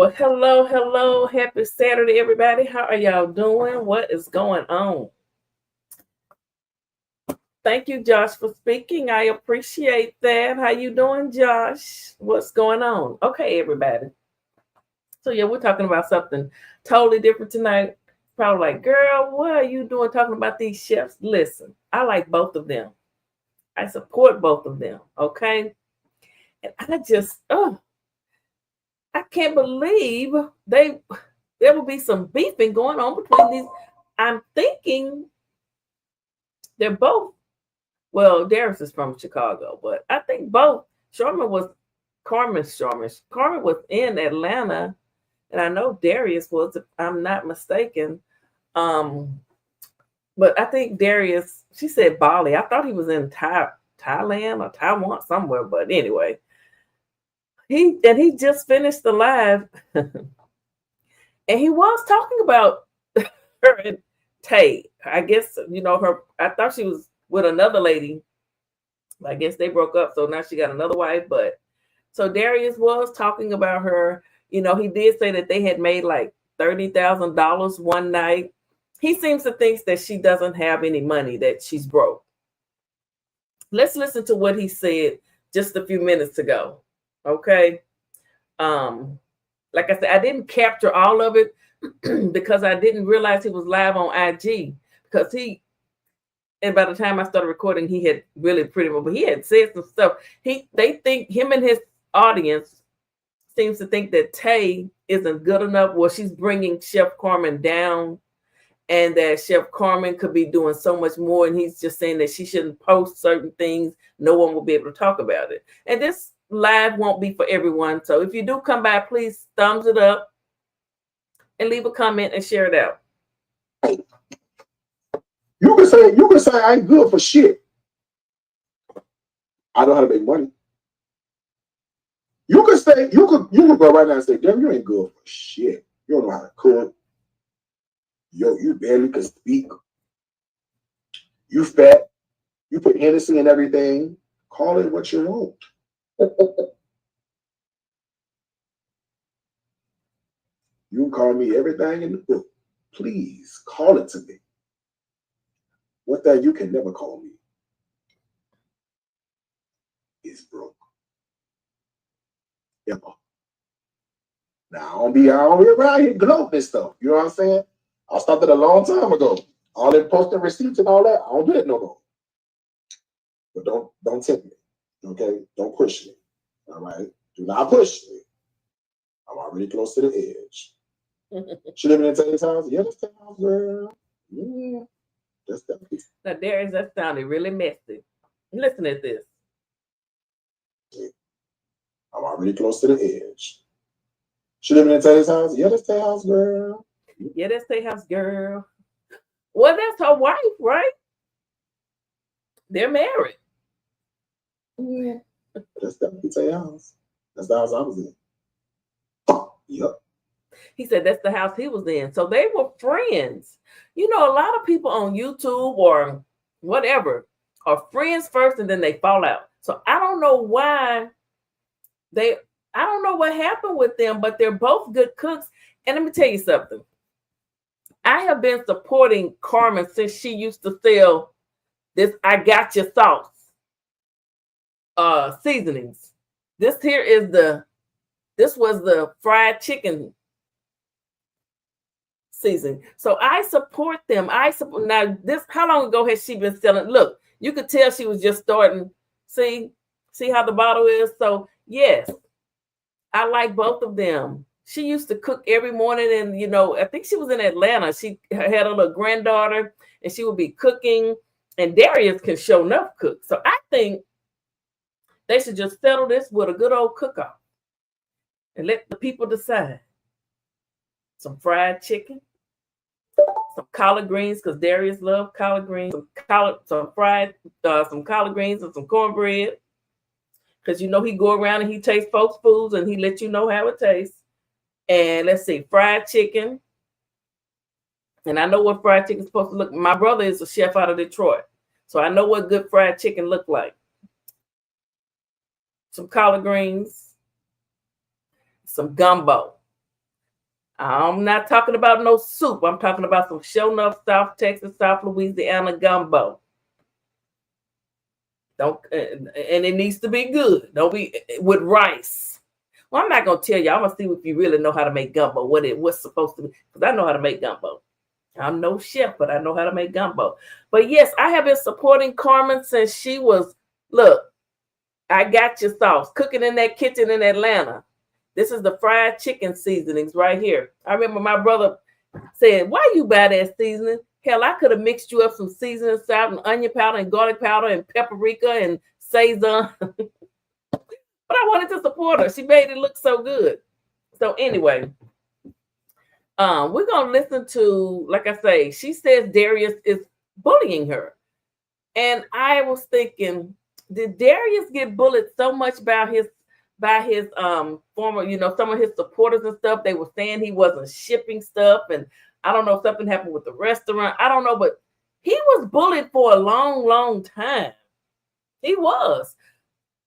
Well, hello, hello. Happy Saturday, everybody. How are y'all doing? What is going on? Thank you, Josh, for speaking. I appreciate that. How you doing, Josh? What's going on? Okay, everybody. So yeah, we're talking about something totally different tonight. Probably like, girl, what are you doing talking about these chefs? Listen, I like both of them. I support both of them. Okay. And I can't believe there will be some beefing going on between these. I'm thinking they're both. Well, Darius is from Chicago, but I think both. Sharman was Carmen's Sharman. Carmen was in Atlanta, and I know Darius was, if I'm not mistaken. Um, but I think Darius, she said Bali. I thought he was in Thailand or Taiwan somewhere, but anyway. He just finished the live and he was talking about her and Tay. I guess, her I thought she was with another lady. I guess they broke up, so now she got another wife. But so Darius was talking about her. He did say that they had made like $30,000 one night. He seems to think that she doesn't have any money, that she's broke. Let's listen to what he said just a few minutes ago. Okay. Like I said, I didn't capture all of it because I didn't realize he was live on IG because and by the time I started recording, he had really but he had said some stuff. They think him and his audience seems to think that Tay isn't good enough. Well, she's bringing Chef Carmen down and that Chef Carmen could be doing so much more. And he's just saying that she shouldn't post certain things. No one will be able to talk about it. And this live won't be for everyone. So if you do come by, please thumbs it up and leave a comment and share it out. You can say I ain't good for shit. I know how to make money. You could go right now and say, damn, you ain't good for shit. You don't know how to cook. You barely can speak. You fat. You put Hennessy in everything. Call it what you want. You can call me everything in the book. Please call it to me. What that you can never call me is broke. Ever. Now I don't be around here gloating this stuff. You know what I'm saying? I stopped it a long time ago. All them posting receipts and all that, I don't do it no more. But don't tempt me. Okay? Don't push me. All right? Do not push me. I'm already close to the edge. She living in Tay's house? Yeah, that's Tay's house, girl. Yeah. That's that piece. Now, Darius, that sounded really messy. Listen at this. I'm already close to the edge. She living in Tay's house? Yeah, that's Tay's house, girl. Yeah, that's Tay's house, girl. Well, that's her wife, right? They're married. Yeah. That's definitely Tay's house. That's the house I was in. Yep. He said that's the house he was in. So they were friends. A lot of people on YouTube or whatever are friends first and then they fall out. So I don't know why I don't know what happened with them, but they're both good cooks. And let me tell you something. I have been supporting Carmen since she used to sell this I Got Your Sauce seasonings. This was the fried chicken season. So I support them. Now this, how long ago has she been selling? Look, you could tell she was just starting. See how the bottle is? So yes, I like both of them. She used to cook every morning and I think she was in Atlanta. She had a little granddaughter and she would be cooking, and Darius can show enough cook. So I think they should just settle this with a good old cook-off and let the people decide. Some fried chicken, some collard greens, because Darius loved collard greens, some collard greens and some cornbread. Because he go around and he tastes folks' foods and he let you know how it tastes. And let's see, fried chicken. And I know what fried chicken is supposed to look. My brother is a chef out of Detroit. So I know what good fried chicken look like. Some collard greens, some gumbo. I'm not talking about no soup. I'm talking about some show enough South Texas, South Louisiana gumbo. Don't and it needs to be good. Don't be with rice. Well, I'm not gonna tell you. I'm gonna see if you really know how to make gumbo. What's supposed to be? Because I know how to make gumbo. I'm no chef, but I know how to make gumbo. But yes, I have been supporting Carmen since she was. Look, I got your sauce cooking in that kitchen in Atlanta. This is the fried chicken seasonings right here. I remember my brother said, "Why you buy that seasoning? Hell, I could have mixed you up some seasoning, salt, and onion powder, and garlic powder, and paprika, and sazon." But I wanted to support her. She made it look so good. So anyway, we're gonna listen to, like I say, she says Darius is bullying her, and I was thinking, did Darius get bullied so much by his former, some of his supporters and stuff? They were saying he wasn't shipping stuff, and I don't know if something happened with the restaurant. I don't know, but he was bullied for a long, long time. He was.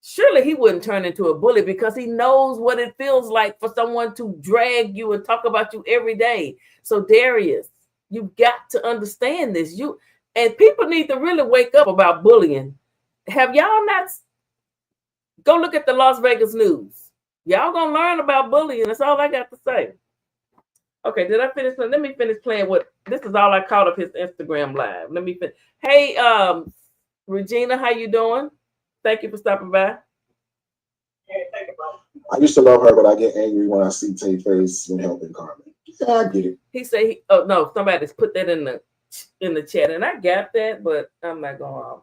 Surely he wouldn't turn into a bully because he knows what it feels like for someone to drag you and talk about you every day. So Darius, you've got to understand this. And people need to really wake up about bullying. Have y'all not? Go look at the Las Vegas news. Y'all gonna learn about bullying. That's all I got to say. Okay, did I finish? Let me finish playing what this is all I caught of his Instagram live. Let me finish. Hey, Regina, how you doing? Thank you for stopping by. I used to love her, but I get angry when I see Tay Face and helping Carmen. Yeah, I get it. He said, "Oh no, somebody's put that in the chat," and I got that, but I'm not going.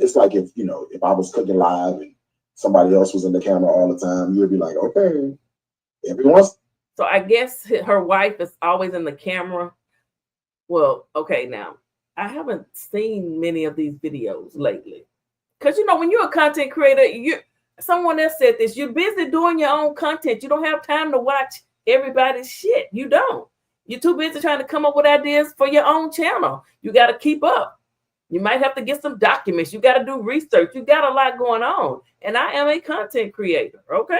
It's like if I was cooking live and somebody else was in the camera all the time, you would be like, okay, everyone's. So I guess her wife is always in the camera. Well, okay, now I haven't seen many of these videos lately. Because when you're a content creator, someone else said this, you're busy doing your own content. You don't have time to watch everybody's shit. You don't. You're too busy trying to come up with ideas for your own channel. You got to keep up. You might have to get some documents. You got to do research. You got a lot going on. And I am a content creator, okay?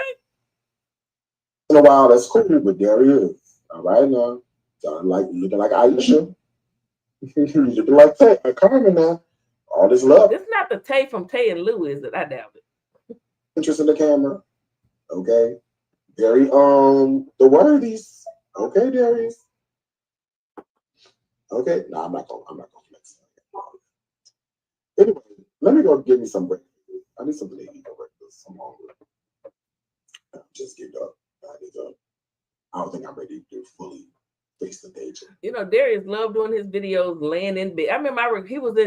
In a while, that's cool, but there he is. All right now. Looking like Aisha. Looking like Tay, Carmen now. All this love. This is not the Tay from Tay and Lou, is it? I doubt it. Interest in the camera. Okay. Very the worthies. Okay, Darius. Okay. No, I'm not gonna flex. Anyway, let me go get me some breakfast. I need something to eat for breakfast. I'm hungry. Just get up. I don't think I'm ready to fully face the danger. Darius loved doing his videos laying in bed. I remember he was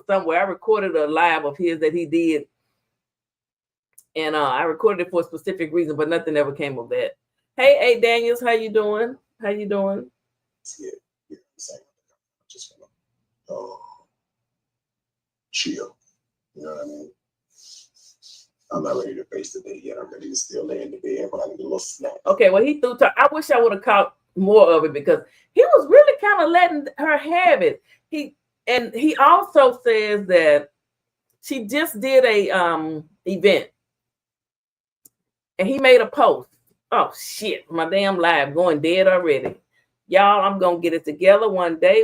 somewhere. I recorded a live of his that he did. And I recorded it for a specific reason, but nothing ever came of that. Hey, Daniels, how you doing? How you doing? Yeah, same. Just chill. You know what I mean? I'm not ready to face the day yet. I'm ready to still lay in the bed, but I need a little snack. Okay, well, he threw. I wish I would have caught more of it because he was really kind of letting her have it. He also says that she just did a event, and he made a post. Oh shit, my damn live going dead already. Y'all, I'm gonna get it together one day.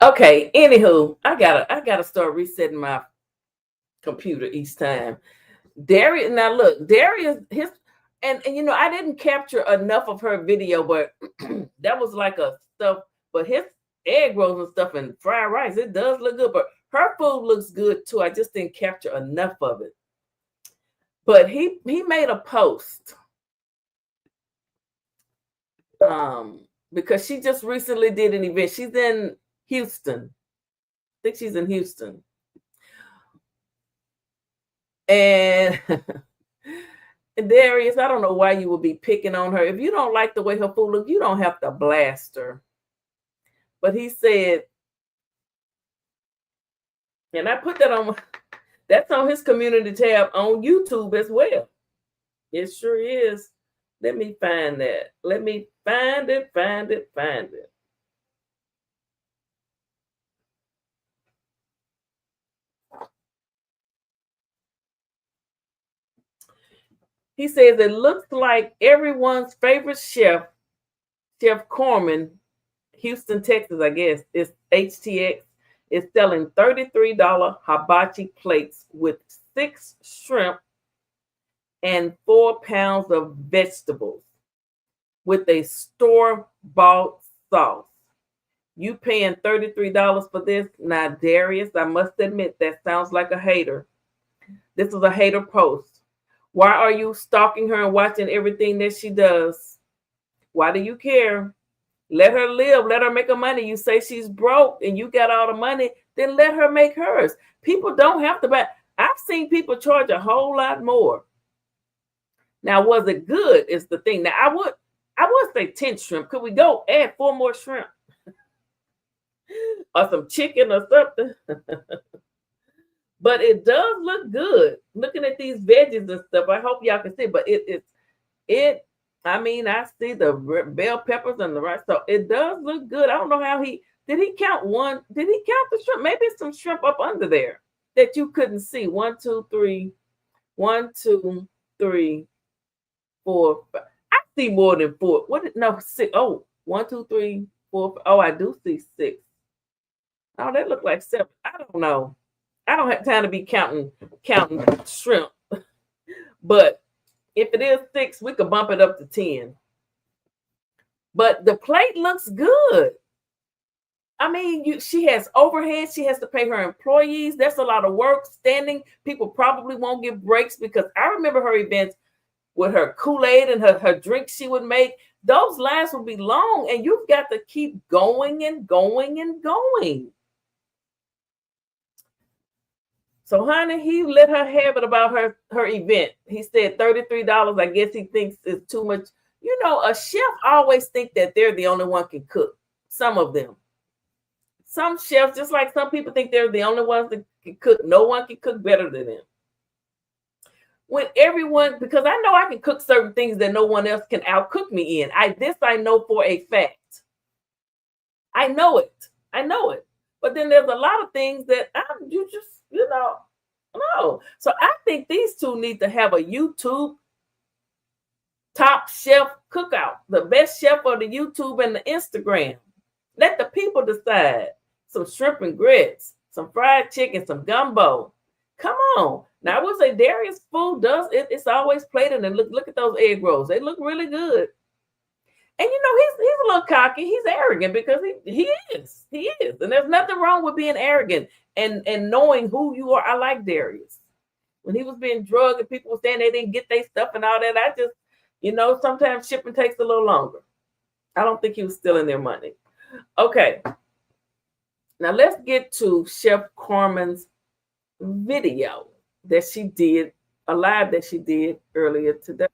Okay, anywho, I gotta start resetting my computer each time. Darius, now look, Darius, his and you know, I didn't capture enough of her video, but that was like a stuff, but his egg rolls and stuff and fried rice, it does look good, but her food looks good too. I just didn't capture enough of it. But he made a post because she just recently did an event. She's in Houston. I think she's in Houston. And Darius, I don't know why you would be picking on her. If you don't like the way her food looks, you don't have to blast her. But he said, and I put that on, that's on his community tab on YouTube as well. It sure is. Let me find that. Let me find it. He says it looks like everyone's favorite chef, Chef Carmen, Houston, Texas, I guess, is HTX, is selling $33 hibachi plates with 6 shrimp and 4 pounds of vegetables with a store-bought sauce. You paying $33 for this? Now, Darius, I must admit that sounds like a hater. This is a hater post. Why are you stalking her and watching everything that she does? Why do you care? Let her live. Let her make her money. You say she's broke and you got all the money, then let her make hers. People don't have to buy. I've seen people charge a whole lot more. Now, was it good is the thing. Now, I would say 10 shrimp. Could we go add 4 more shrimp? Or some chicken or something? But it does look good. Looking at these veggies and stuff, I hope y'all can see. But I mean, I see the bell peppers and the rice, so it does look good. I don't know how did he count one? Did he count the shrimp? Maybe some shrimp up under there that you couldn't see. 1, 2, 3, 1, 2, 3, 4, 5. I see more than 4. No, 6. Oh, 1, 2, 3, 4. Oh, I do see 6. Oh, that look like 7. I don't know. I don't have time to be counting shrimp. But if it is 6, we could bump it up to 10. But the plate looks good. I mean, she has overhead. She has to pay her employees. That's a lot of work. Standing, people probably won't get breaks because I remember her events with her Kool-Aid and her drinks she would make. Those lines would be long, and you've got to keep going and going and going. So, honey, he let her have it about her event. He said $33. I guess he thinks it's too much. You know, a chef always think that they're the only one can cook. Some of them. Some chefs, just like some people think they're the only ones that can cook. No one can cook better than them. When everyone, because I know I can cook certain things that no one else can outcook me in. I know for a fact. I know it. But then there's a lot of things that no. So I think these two need to have a YouTube top chef cookout, the best chef on the YouTube and the Instagram. Let the people decide. Some shrimp and grits, some fried chicken, some gumbo. Come on. Now I will say Darius' food it's always plated, and look at those egg rolls. They look really good. And you know, he's a little cocky, he's arrogant because he is. And there's nothing wrong with being arrogant and knowing who you are. I like Darius. When he was being drugged and people were saying they didn't get their stuff and all that, I just, sometimes shipping takes a little longer. I don't think he was stealing their money. Okay. Now let's get to Chef Carmen's video that she did, a live that she did earlier today.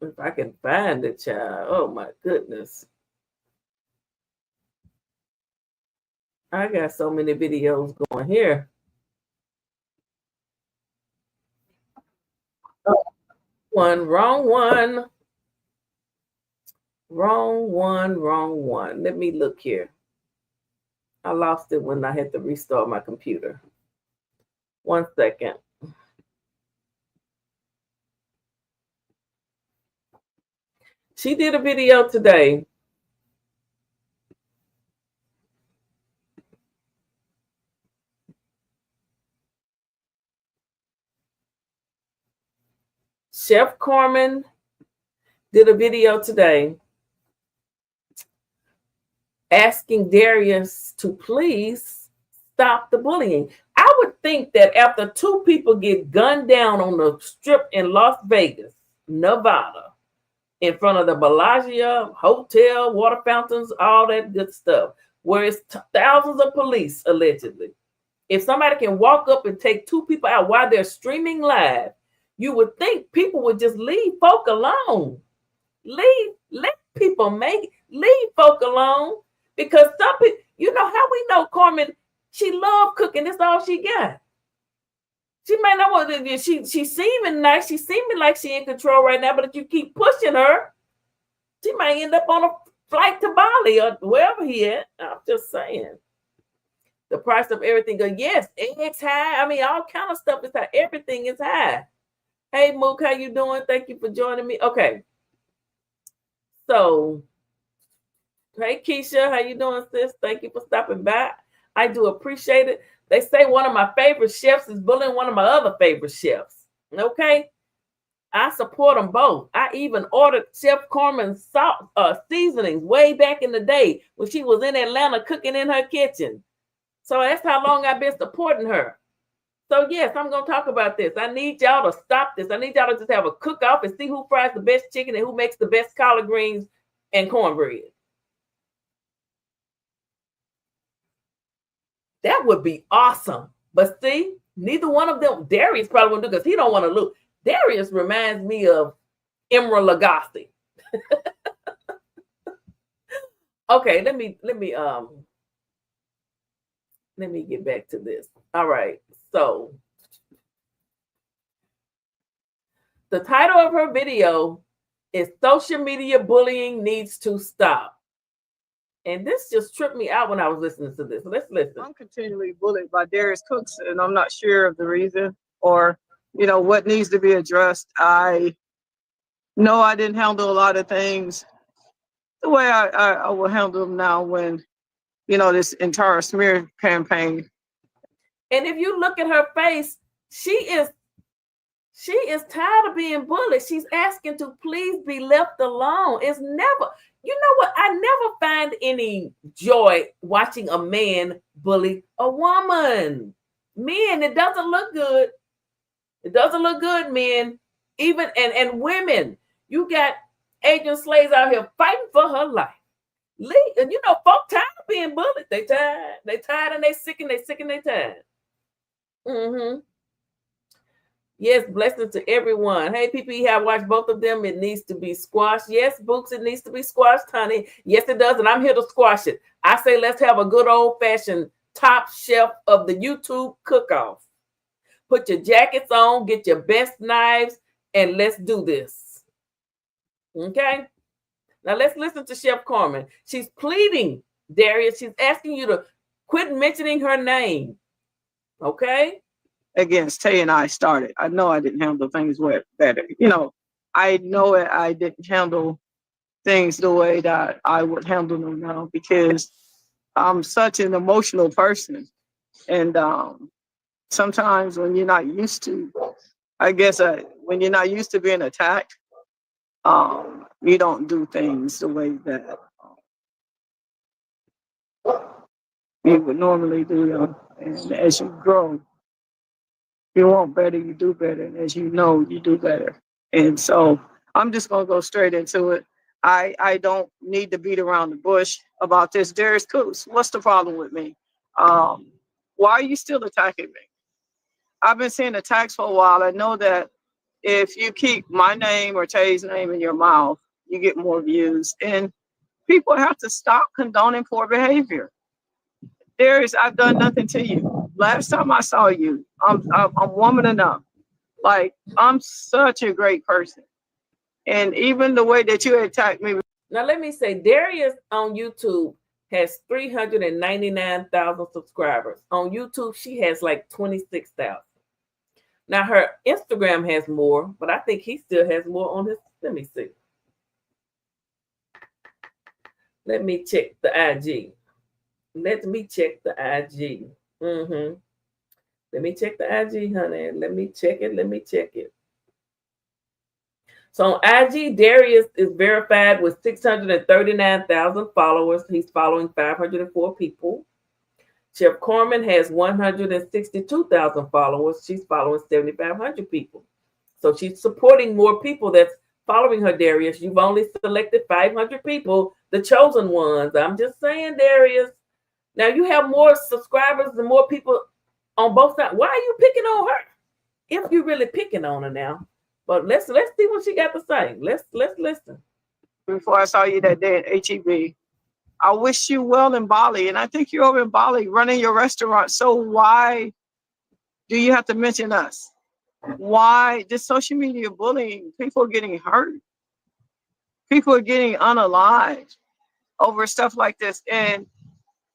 If I can find it, child. Oh my goodness. I got so many videos going here. Oh, wrong one. Let me look here. I lost it when I had to restart my computer. 1 second. She did a video today. Chef Carmen did a video today asking Darius to please stop the bullying. I would think that after two people get gunned down on the strip in Las Vegas, Nevada, in front of the Bellagio Hotel, water fountains, all that good stuff, where it's thousands of police, allegedly. If somebody can walk up and take two people out while they're streaming live, you would think people would just leave folk alone. Let people leave folk alone. Because some people, you know how we know Carmen, she loved cooking. That's all she got. She may not want to, she's seeming nice. She's seeming like she in control right now, but if you keep pushing her, she might end up on a flight to Bali or wherever he at. I'm just saying. The price of everything. Yes, eggs high. I mean, all kind of stuff is high. Everything is high. Hey, Mook, how you doing? Thank you for joining me. Okay. So, hey, Keisha, how you doing, sis? Thank you for stopping by. I do appreciate it. They say one of my favorite chefs is bullying one of my other favorite chefs. Okay? I support them both. I even ordered Chef Carmen's salt seasonings way back in the day when she was in Atlanta cooking in her kitchen. So that's how long I've been supporting her. So yes, I'm going to talk about this. I need y'all to stop this. I need y'all to just have a cook-off and see who fries the best chicken and who makes the best collard greens and cornbread. That would be awesome. But see, neither one of them, Darius probably won't do because he don't want to lose. Darius reminds me of Emerald Lagasse. Okay, let me get back to this. All right. So the title of her video is Social Media Bullying Needs to Stop. And this just tripped me out when I was listening to this. So let's listen. I'm continually bullied by Darius Cooks, and I'm not sure of the reason or, what needs to be addressed. I know I didn't handle a lot of things the way I will handle them now when, this entire smear campaign. And if you look at her face, she is tired of being bullied. She's asking to please be left alone. It's never, you know what? I never find any joy watching a man bully a woman. Men, it doesn't look good. It doesn't look good, men. Even and women. You got Adrian Slays out here fighting for her life. And folk tired of being bullied. They tired. They tired and they sick and they sick and they tired. Mm-hmm. Yes, blessings to everyone. Hey, PP, have watched both of them. It needs to be squashed. Yes, Books, it needs to be squashed, honey. Yes, it does, and I'm here to squash it. I say let's have a good old-fashioned Top Chef of the YouTube cook-off. Put your jackets on, get your best knives, and let's do this. Okay? Now, let's listen to Chef Carmen. She's pleading, Darius. She's asking you to quit mentioning her name. Okay? Against Tay and I started. I know I didn't handle things better. I know I didn't handle things the way that I would handle them now because I'm such an emotional person. And sometimes when you're not used to, when you're not used to being attacked, you don't do things the way that you would normally do them. And as you grow, you want better, you do better. And as you know, you do better. And so I'm just going to go straight into it. I don't need to beat around the bush about this. Darius Cooks, what's the problem with me? Why are you still attacking me? I've been seeing attacks for a while. I know that if you keep my name or Tay's name in your mouth, you get more views. And people have to stop condoning poor behavior. Darius, I've done nothing to you. Last time I saw you, I'm woman enough. Like, I'm such a great person. And even the way that you attacked me. Now, let me say, Darius on YouTube has 399,000 subscribers. On YouTube, she has like 26,000. Now, her Instagram has more, but I think he still has more on his. Let me see. Let me check the IG. Let me check the IG. Let me check the IG, honey. Let me check it. Let me check it. So on IG, Darius is verified with 639,000 followers. He's following 504 people. Chef Carmen has 162,000 followers. She's following 7,500 people. So she's supporting more people that's following her, Darius. You've only selected 500 people, the chosen ones. I'm just saying, Darius. Now you have more subscribers and more people on both sides. Why are you picking on her? If you're really picking on her now. But let's see what she got to say. Let's listen. Before I saw you that day at HEB, I wish you well in Bali, and I think you're over in Bali running your restaurant. So why do you have to mention us? Why this social media bullying? People are getting hurt. People are getting unalived over stuff like this, and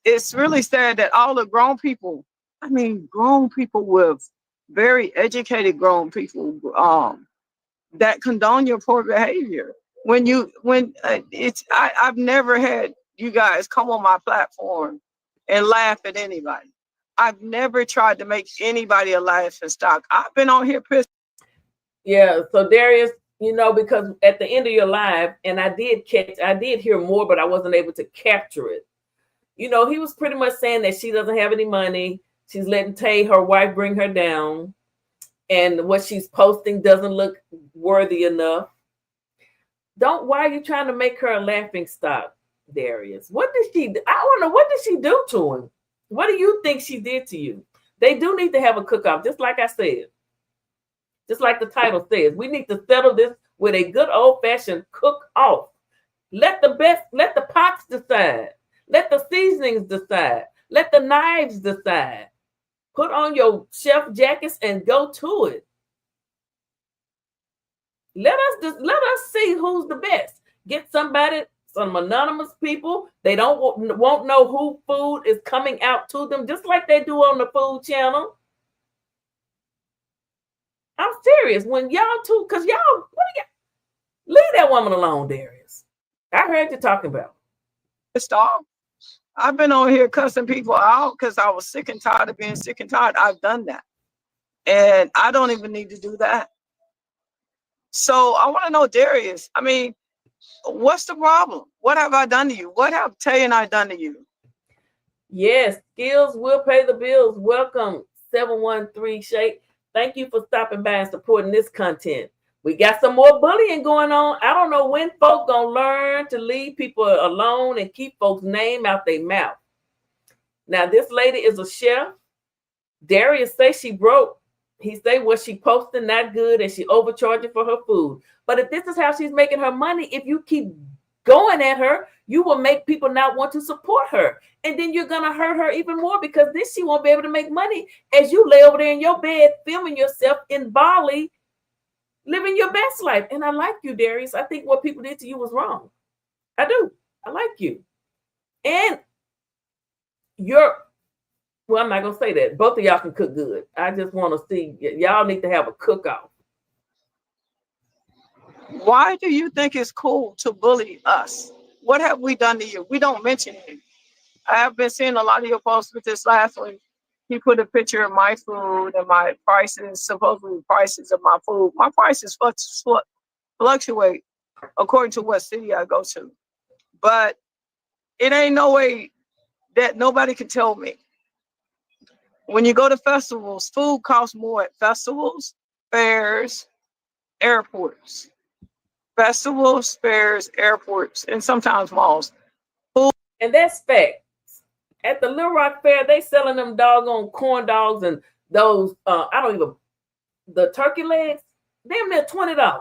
it's really sad that all the grown people, I mean, grown people with very educated grown people, that condone your poor behavior. I've never had you guys come on my platform and laugh at anybody. I've never tried to make anybody a laughing stock. I've been on here pissed. Yeah, so Darius, because at the end of your live, and I did hear more, but I wasn't able to capture it. He was pretty much saying that she doesn't have any money. She's letting Tay, her wife, bring her down. And what she's posting doesn't look worthy enough. Why are you trying to make her a laughing stock, Darius? What did she do? I want to know, what did she do to him? What do you think she did to you? They do need to have a cook-off, just like I said. Just like the title says, we need to settle this with a good old-fashioned cook-off. Let the pots decide. Let the seasonings decide. Let the knives decide. Put on your chef jackets and go to it. Let us see who's the best. Get some anonymous people. They won't know who food is coming out to them, just like they do on the food channel. I'm serious. When y'all two, because y'all, leave that woman alone, Darius. I heard you talking about. Stop. I've been on here cussing people out because I was sick and tired of being sick and tired. I've done that. And I don't even need to do that. So I want to know, Darius, I mean, what's the problem? What have I done to you? What have Tay and I done to you? Yes, skills will pay the bills. Welcome, 713 Shake. Thank you for stopping by and supporting this content. We got some more bullying going on. I don't know when folks gonna learn to leave people alone and keep folks' name out their mouth. Now, this lady is a chef. Darius say she broke. He say what she posted not good and she overcharging for her food. But if this is how she's making her money, if you keep going at her, you will make people not want to support her. And then you're going to hurt her even more, because then she won't be able to make money as you lay over there in your bed filming yourself in Bali, living your best life. And I like you, Darius. I think what people did to you was wrong. I do. I like you. And well, I'm not going to say that. Both of y'all can cook good. I just want to see, y'all need to have a cook-off. Why do you think it's cool to bully us? What have we done to you? We don't mention it. I have been seeing a lot of your posts with this last one. He put a picture of my food and my prices, supposedly prices of my food. My prices fluctuate according to what city I go to. But it ain't no way that nobody can tell me. When you go to festivals, food costs more at festivals, fairs, airports. Festivals, fairs, airports, and sometimes malls. Food. And that's fact. At the Little Rock Fair, they selling them doggone corn dogs and those, the turkey legs, damn near $20.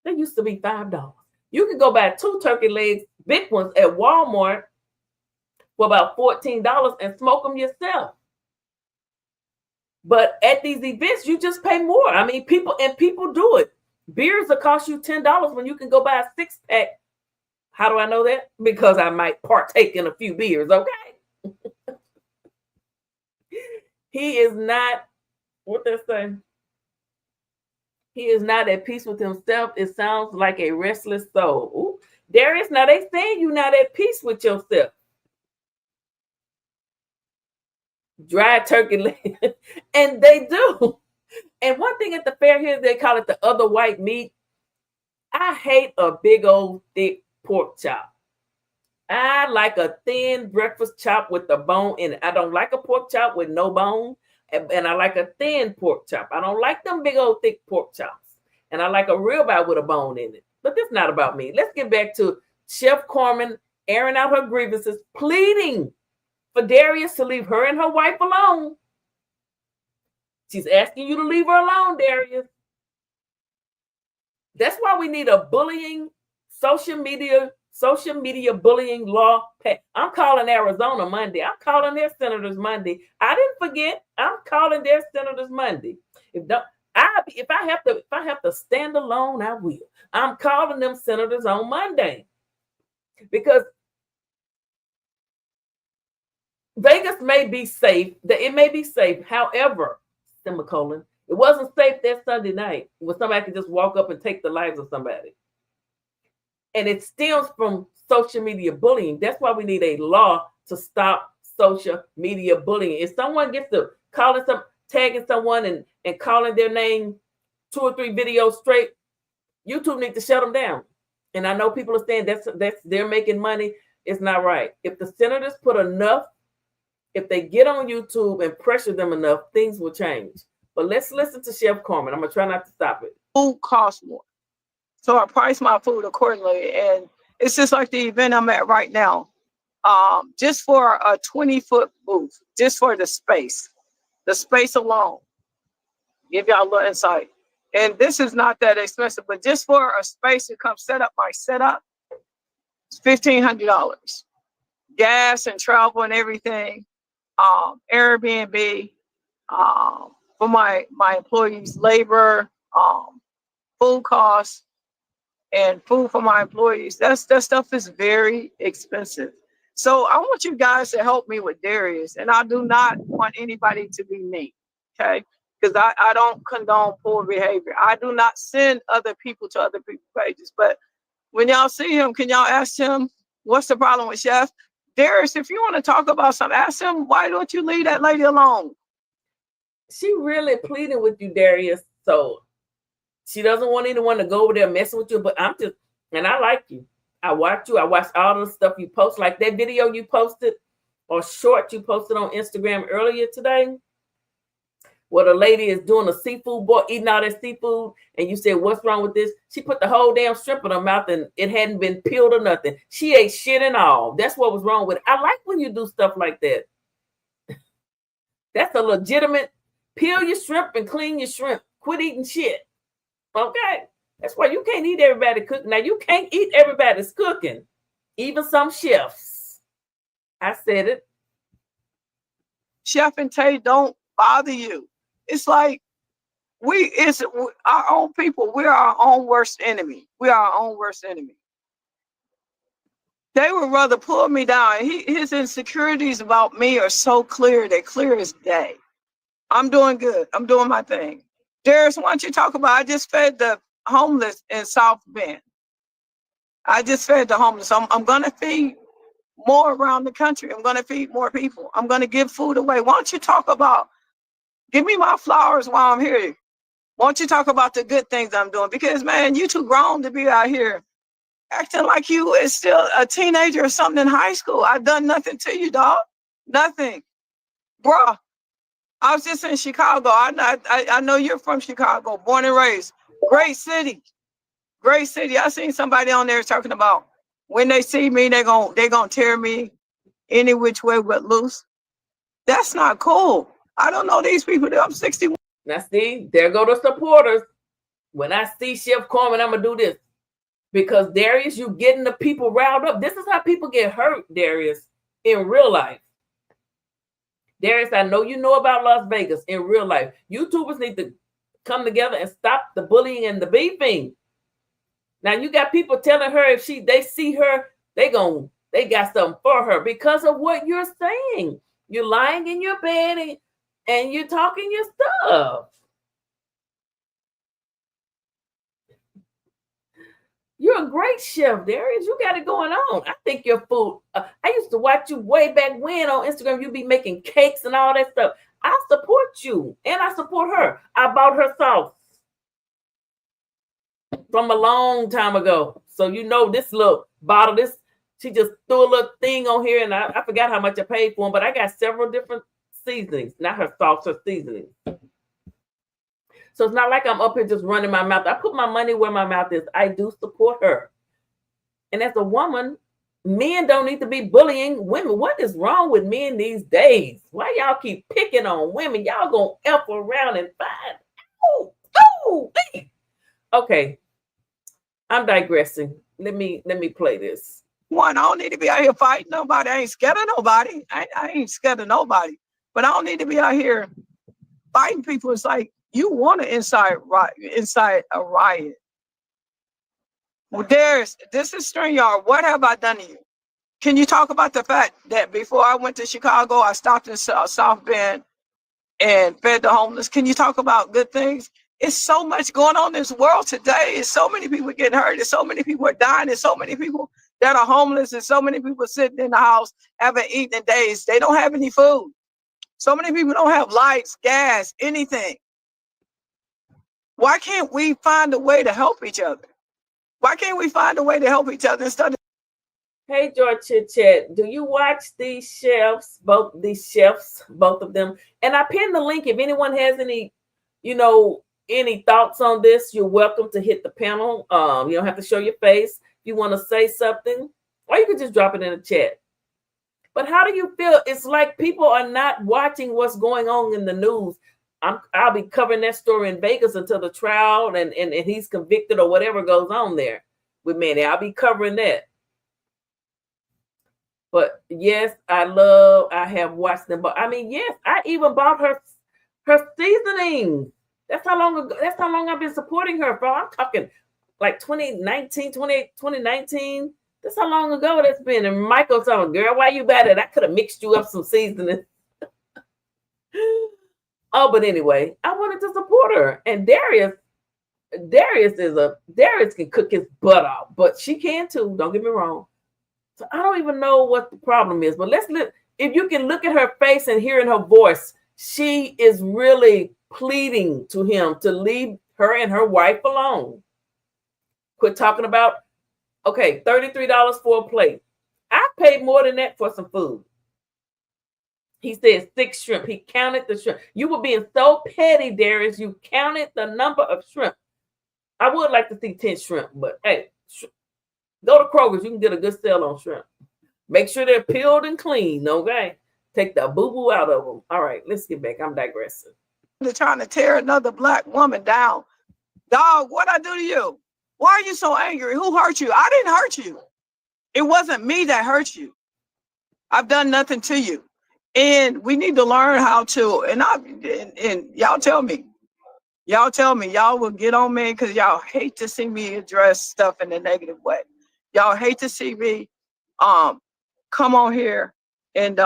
They used to be $5. You can go buy 2 turkey legs, big ones, at Walmart for about $14 and smoke them yourself. But at these events, you just pay more. I mean, people do it. Beers will cost you $10 when you can go buy a 6-pack. How do I know that? Because I might partake in a few beers, okay? He is not, what they're saying, he is not at peace with himself. It sounds like a restless soul. Ooh. Darius, now they saying you not at peace with yourself. Dry turkey leg. And they do. And one thing at the fair here, they call it the other white meat. I hate a big old thick pork chop. I like a thin breakfast chop with the bone in it. I don't like a pork chop with no bone. And I like a thin pork chop. I don't like them big old thick pork chops. And I like a ribeye with a bone in it. But that's not about me. Let's get back to Chef Carmen airing out her grievances, pleading for Darius to leave her and her wife alone. She's asking you to leave her alone, Darius. That's why we need a bullying, social media bullying law. I'm calling Arizona Monday. I'm calling their senators Monday. I didn't forget. I'm calling their senators Monday. If I have to stand alone, I will. I'm calling them senators on Monday because Vegas may be safe. It may be safe. However, semicolon, it wasn't safe that Sunday night when somebody could just walk up and take the lives of somebody. And it stems from social media bullying. That's why we need a law to stop social media bullying. If someone gets to tagging someone and calling their name 2 or 3 videos straight, YouTube needs to shut them down. And I know people are saying that's they're making money. It's not right. If the senators if they get on YouTube and pressure them enough, things will change. But let's listen to Chef Carmen. I'm gonna try not to stop it. Food costs more, so I price my food accordingly. And it's just like the event I'm at right now. Just for a 20-foot booth, just for the space alone, give y'all a little insight. And this is not that expensive, but just for a space to come set up my setup, it's $1,500. Gas and travel and everything. Airbnb, for my employees, labor, food costs, and food for my employees. That stuff is very expensive. So I want you guys to help me with Darius, and I do not want anybody to be me, okay? Because I don't condone poor behavior. I do not send other people to other people's pages. But when y'all see him, can y'all ask him, what's the problem with Chef? Darius, if you want to talk about something, ask him, why don't you leave that lady alone? She really pleading with you, Darius. So she doesn't want anyone to go over there messing with you. But and I like you. I watch you. I watch all the stuff you post, like that video you posted or short you posted on Instagram earlier today, where the lady is doing a seafood boil, eating all that seafood, and you said, what's wrong with this? She put the whole damn shrimp in her mouth and it hadn't been peeled or nothing. She ate shit and all. That's what was wrong with it. I like when you do stuff like that. That's a legitimate, peel your shrimp and clean your shrimp. Quit eating shit. Okay? That's why you can't eat everybody cooking. Now, you can't eat everybody's cooking, even some chefs. I said it. Chef and Tay don't bother you. It's like it's our own people. We're our own worst enemy. We are our own worst enemy. They would rather pull me down. His insecurities about me are so clear. They're clear as day. I'm doing good. I'm doing my thing. Darius, why don't you talk about, I just fed the homeless in South Bend. I just fed the homeless. I'm going to feed more around the country. I'm going to feed more people. I'm going to give food away. Why don't you talk about, give me my flowers while I'm here. Why don't you talk about the good things I'm doing? Because, man, you too grown to be out here acting like you is still a teenager or something in high school. I've done nothing to you, dog. Nothing. Bruh, I was just in Chicago. I know you're from Chicago, born and raised. Great city. Great city. I seen somebody on there talking about when they see me, they're gonna tear me any which way but loose. That's not cool. I don't know these people. I'm 61. Now, see, there go the supporters. When I see Chef Carmen, I'm going to do this. Because, Darius, you getting the people riled up. This is how people get hurt, Darius, in real life. Darius, I know you know about Las Vegas in real life. YouTubers need to come together and stop the bullying and the beefing. Now, you got people telling her if they see her, they got something for her because of what you're saying. You're lying in your bed and you're talking your stuff. You're a great chef, Darius. You got it going on. I think your food. I used to watch you way back when on Instagram. You be making cakes and all that stuff. I support you, and I support her. I bought her sauce from a long time ago. So you know this little bottle. This she just threw a little thing on here, and I forgot how much I paid for them. But I got several different seasonings. Not her sauce, her seasoning. So it's not like I'm up here just running my mouth. I put my money where my mouth is. I do support her. And as a woman, men don't need to be bullying women. What is wrong with men these days? Why y'all keep picking on women? Y'all gonna F around and find. Oh, okay. I'm digressing. Let me play this. One, I don't need to be out here fighting nobody. I ain't scared of nobody. I ain't scared of nobody. But I don't need to be out here fighting people. It's like, you want to incite a riot. Well, this is StreamYard. What have I done to you? Can you talk about the fact that before I went to Chicago, I stopped in South Bend and fed the homeless? Can you talk about good things? It's so much going on in this world today. It's so many people getting hurt. There's so many people are dying. There's so many people that are homeless. And so many people sitting in the house haven't eaten in days. They don't have any food. So many people don't have lights, gas, anything. Why can't we find a way to help each other? Why can't we find a way to help each other instead of... Hey, George Chit Chat, do you watch these chefs, both of them? And I pinned the link. If anyone has any, any thoughts on this, you're welcome to hit the panel. You don't have to show your face. If you want to say something, or you can just drop it in the chat. But how do you feel? It's like people are not watching what's going on in the news. I'll be covering that story in Vegas until the trial and he's convicted or whatever goes on there with Manny. I'll be covering that. But yes, I have watched them. But I mean, yes, I even bought her seasoning. That's how long I've been supporting her, bro. I'm talking like 2019. That's how long ago that's been. And Michael told me, girl, why you bad at it? I could have mixed you up some seasoning. Oh, but anyway, I wanted to support her. And Darius can cook his butt off, but she can too. Don't get me wrong. So I don't even know what the problem is, but if you can look at her face and hear in her voice, she is really pleading to him to leave her and her wife alone. Quit talking about, okay, $33 for a plate. I paid more than that for some food. He said 6 shrimp. He counted the shrimp. You were being so petty, Darius. You counted the number of shrimp. I would like to see 10 shrimp, but hey, go to Kroger's. You can get a good sale on shrimp. Make sure they're peeled and clean, okay? Take the boo-boo out of them. All right, let's get back. I'm digressing. They're trying to tear another black woman down. Dog, what'd I do to you? Why are you so angry? Who hurt you? I didn't hurt you. It wasn't me that hurt you. I've done nothing to you. And we need to learn how to, and y'all tell me, y'all will get on me because y'all hate to see me address stuff in a negative way. Y'all hate to see me come on here and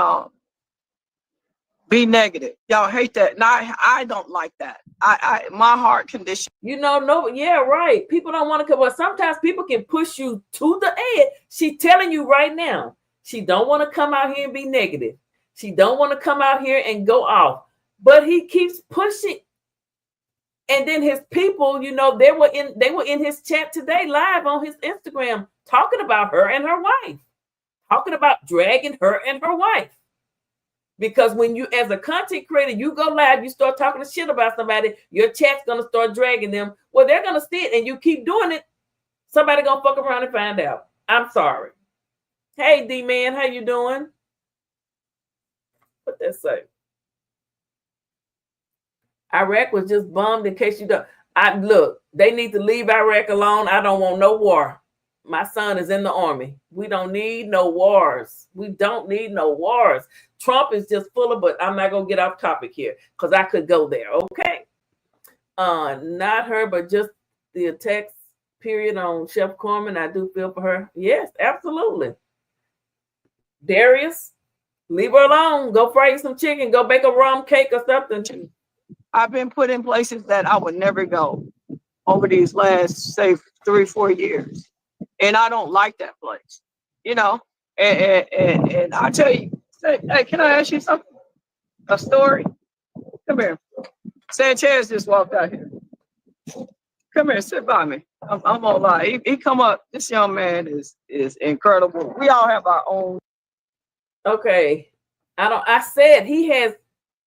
be negative. Y'all hate that. And I don't like that. My heart condition. Yeah, right. People don't want to come, but sometimes people can push you to the edge. She's telling you right now, she don't want to come out here and be negative. She don't want to come out here and go off, but he keeps pushing. And then his people, they were in his chat today, live on his Instagram, talking about her and her wife, talking about dragging her and her wife. Because when you, as a content creator, you go live, you start talking shit about somebody, your chat's gonna start dragging them. Well, they're gonna see it, and you keep doing it. Somebody gonna fuck around and find out. I'm sorry. Hey, D-Man, how you doing? What that say? Iraq was just bombed, in case you don't. Look, they need to leave Iraq alone. I don't want no war. My son is in the army. We don't need no wars. We don't need no wars. Trump is just full of, but I'm not going to get off topic here because I could go there. Okay. Not her, but just the attacks period on Chef Carmen. I do feel for her. Yes, absolutely. Darius, leave her alone. Go fry you some chicken. Go bake a rum cake or something. I've been put in places that I would never go over these last, say, 3-4 years. and I don't like that place, you know. And I tell you, hey, can I ask you something? A story? Come here. Sanchez just walked out here. Come here, sit by me. I'm gonna lie. He come up. This young man is incredible. We all have our own. Okay. I said he has,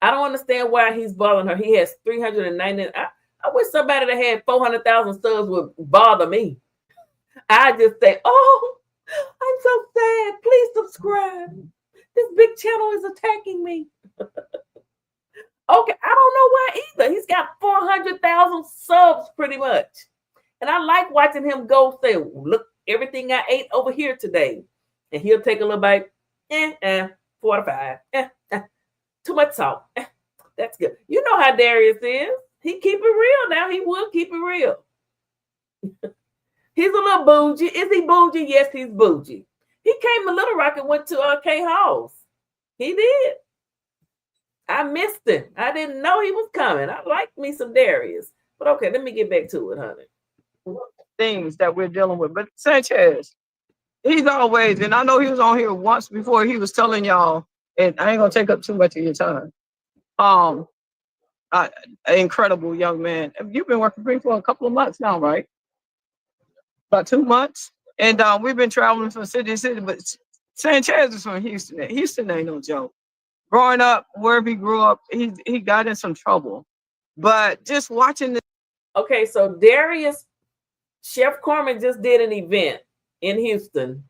I don't understand why he's bothering her. He has 390. I wish somebody that had 400,000 subs would bother me. I just say, oh, I'm so sad. Please subscribe. This big channel is attacking me. Okay, I don't know why either. He's got 400,000 subs pretty much. And I like watching him go say, look, everything I ate over here today. And he'll take a little bite. 45. Too much salt. That's good. You know how Darius is. He keep it real now. He will keep it real. He's a little bougie. Is he bougie? Yes, he's bougie. He came to Little Rock and went to K Halls. He did. I missed him. I didn't know he was coming. I like me some Darius. But okay, let me get back to it, honey. Things that we're dealing with. But Sanchez, he's always, and I know he was on here once before, he was telling y'all, and I ain't gonna take up too much of your time. An incredible young man. You've been working for me for a couple of months now, right? About 2 months. And we've been traveling from city to city, but Sanchez is from Houston. Houston ain't no joke. Growing up, wherever he grew up, he got in some trouble. But just watching this. Okay, so Darius, Chef Carmen just did an event in Houston,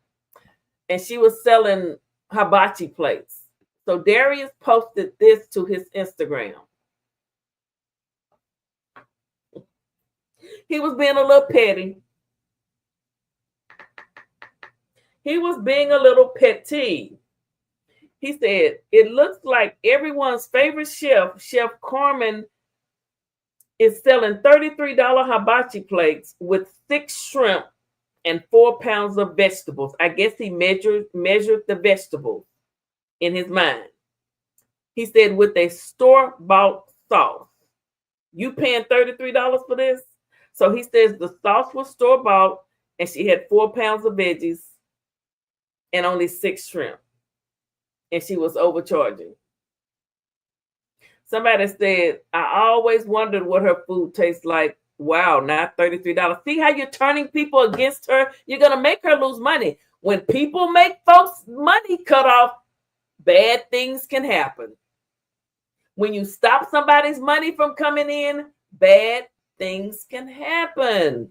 and she was selling hibachi plates. So Darius posted this to his Instagram. He was being a little petty. He was being a little petty. He said, it looks like everyone's favorite chef, Chef Carmen, is selling $33 hibachi plates with 6 shrimp and 4 pounds of vegetables. I guess he measured the vegetables in his mind. He said, with a store-bought sauce. You paying $33 for this? So he says the sauce was store-bought and she had 4 pounds of veggies and only 6 shrimp. And she was overcharging. Somebody said, I always wondered what her food tastes like. Wow, not $33. See how you're turning people against her? You're going to make her lose money. When people make folks' money cut off, bad things can happen. When you stop somebody's money from coming in, bad things can happen.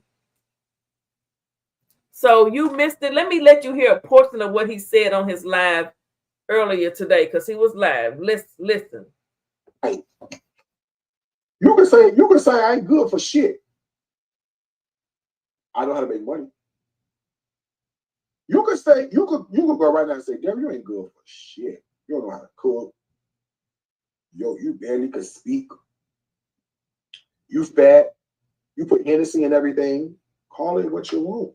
So you missed it. Let me let you hear a portion of what he said on his live earlier today, because he was live. Listen. You can say I ain't good for shit. I know how to make money. You could go right now and say, damn, you ain't good for shit. You don't know how to cook. Yo, you barely can speak. You fat. You put Hennessy in everything. Call it what you want.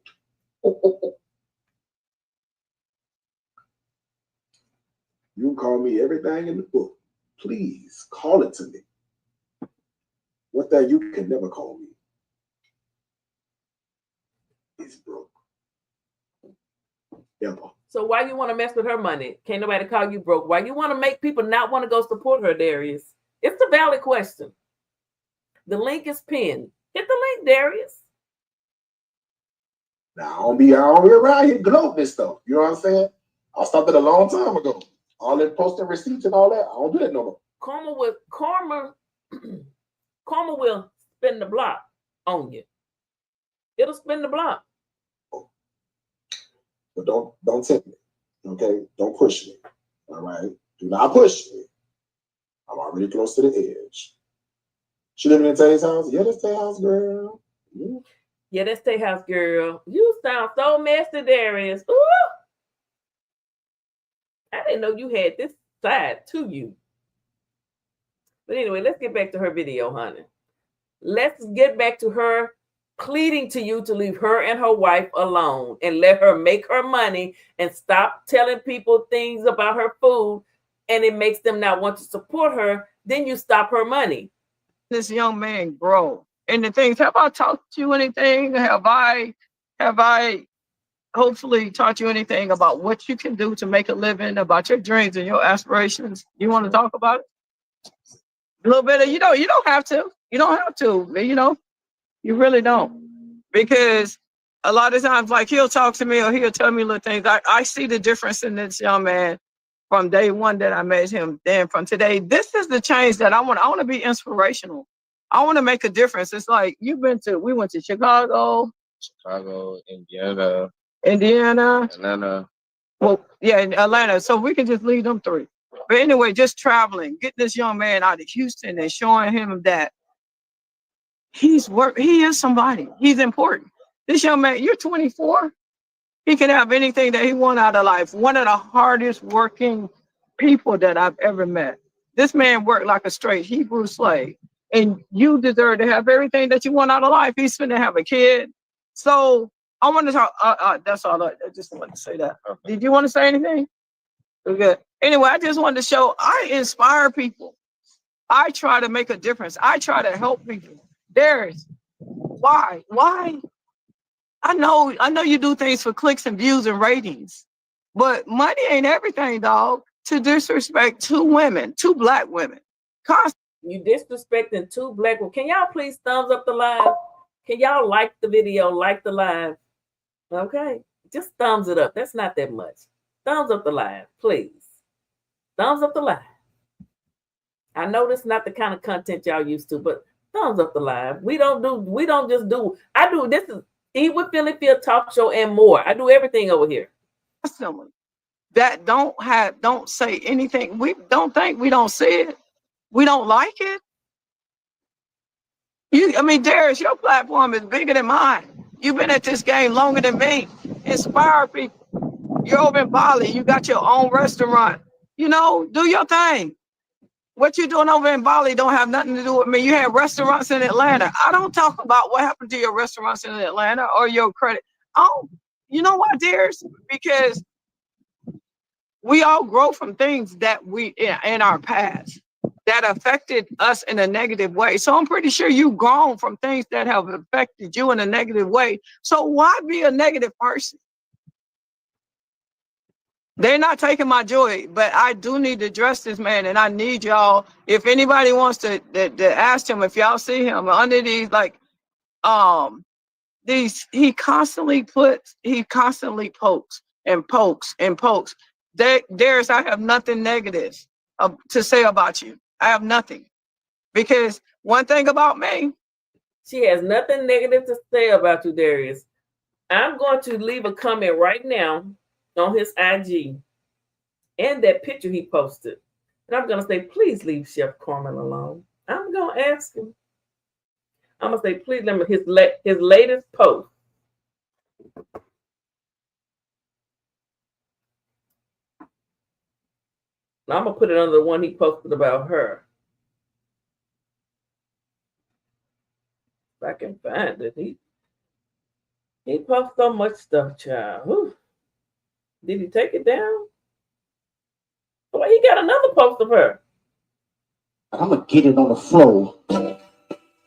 You can call me everything in the book. Please call it to me. One thing you can never call me is broke. Ever. So why you want to mess with her money? Can't nobody call you broke. Why you want to make people not want to go support her, Darius? It's a valid question. The link is pinned. Hit the link, Darius. Now, I don't be around here gloating this stuff. You know what I'm saying? I stopped it a long time ago. All that posting receipts and all that, I don't do that no more. Karma will spin the block on you. It'll spin the block. But don't tempt me. Okay? Don't push me. All right? Do not push me. I'm already close to the edge. She living in Tay's house? Yeah, that's Tay's house, girl. Yeah, that's Tay's house, girl. You sound so messy, Darius. Ooh. I didn't know you had this side to you. But anyway, let's get back to her video, honey. Let's get back to her pleading to you to leave her and her wife alone and let her make her money and stop telling people things about her food, and it makes them not want to support her. Then you stop her money. This young man grow. And the things, have I taught you anything? Have I hopefully taught you anything about what you can do to make a living, about your dreams and your aspirations. You want to talk about it? A little bit of, you don't have to. You don't have to, but you really don't. Because a lot of times, like he'll talk to me or he'll tell me little things. I see the difference in this young man from day one that I met him, then from today. This is the change that I want. I want to be inspirational. I want to make a difference. It's like we went to Chicago, Indiana, Atlanta. Well, yeah, in Atlanta. So we can just leave them three. But anyway, just traveling, get this young man out of Houston and showing him that he is somebody. He's important. This young man, you're 24. He can have anything that he wants out of life. One of the hardest working people that I've ever met. This man worked like a straight Hebrew slave. And you deserve to have everything that you want out of life. He's going to have a kid. So I want to talk. That's all. I just wanted to say that. Okay. Did you want to say anything? Okay. Anyway, I just wanted to show I inspire people. I try to make a difference. I try to help people. Darius, why? I know you do things for clicks and views and ratings, but money ain't everything, dog. To disrespect two Black women. You disrespecting two Black women. Can y'all please thumbs up the live? Can y'all like the video, like the live? Okay, just thumbs it up. That's not that much. Thumbs up the live, please. Thumbs up the live. I know this is not the kind of content y'all used to, but thumbs up the live. We don't just do. I do. This is Eat with Philly Phil talk show and more. I do everything over here. Someone that don't say anything. We don't think we don't see it. We don't like it. Darius, your platform is bigger than mine. You've been at this game longer than me. Inspire people. You're over in Bali. You got your own restaurant. Do your thing. What you're doing over in Bali don't have nothing to do with me. You have restaurants in Atlanta. I don't talk about what happened to your restaurants in Atlanta or your credit. Oh, you know what, Darius? Because we all grow from things that we in our past that affected us in a negative way. So I'm pretty sure you've grown from things that have affected you in a negative way. So why be a negative person? They're not taking my joy, but I do need to address this man, and I need y'all. If anybody wants to ask him, if y'all see him under these he constantly pokes and pokes and pokes. Darius, I have nothing negative to say about you. I have nothing, because one thing about me, she has nothing negative to say about you, Darius. I'm going to leave a comment right now on his IG and that picture he posted. And I'm going to say, please leave Chef Carmen alone. I'm going to ask him. I'm going to say, please let me, his latest post. I'm going to put it under the one he posted about her. If I can find it. He posted so much stuff, child. Whew. Did he take it down? Well, he got another post of her. I'm gonna get it on the floor. You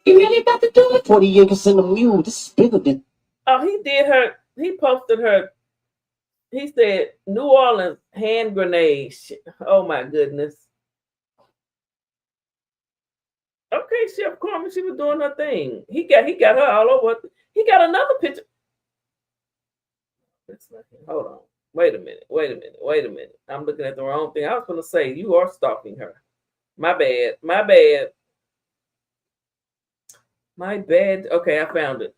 really got to do it. 40 acres in the mule. This is bigger than. Oh, he did her. He posted her. He said New Orleans hand grenades. Oh my goodness. Okay, Chef Carmen, she was doing her thing. He got her all over. He got another picture. Hold on. Wait a minute. I'm looking at the wrong thing. I was going to say, you are stalking her. My bad. Okay, I found it.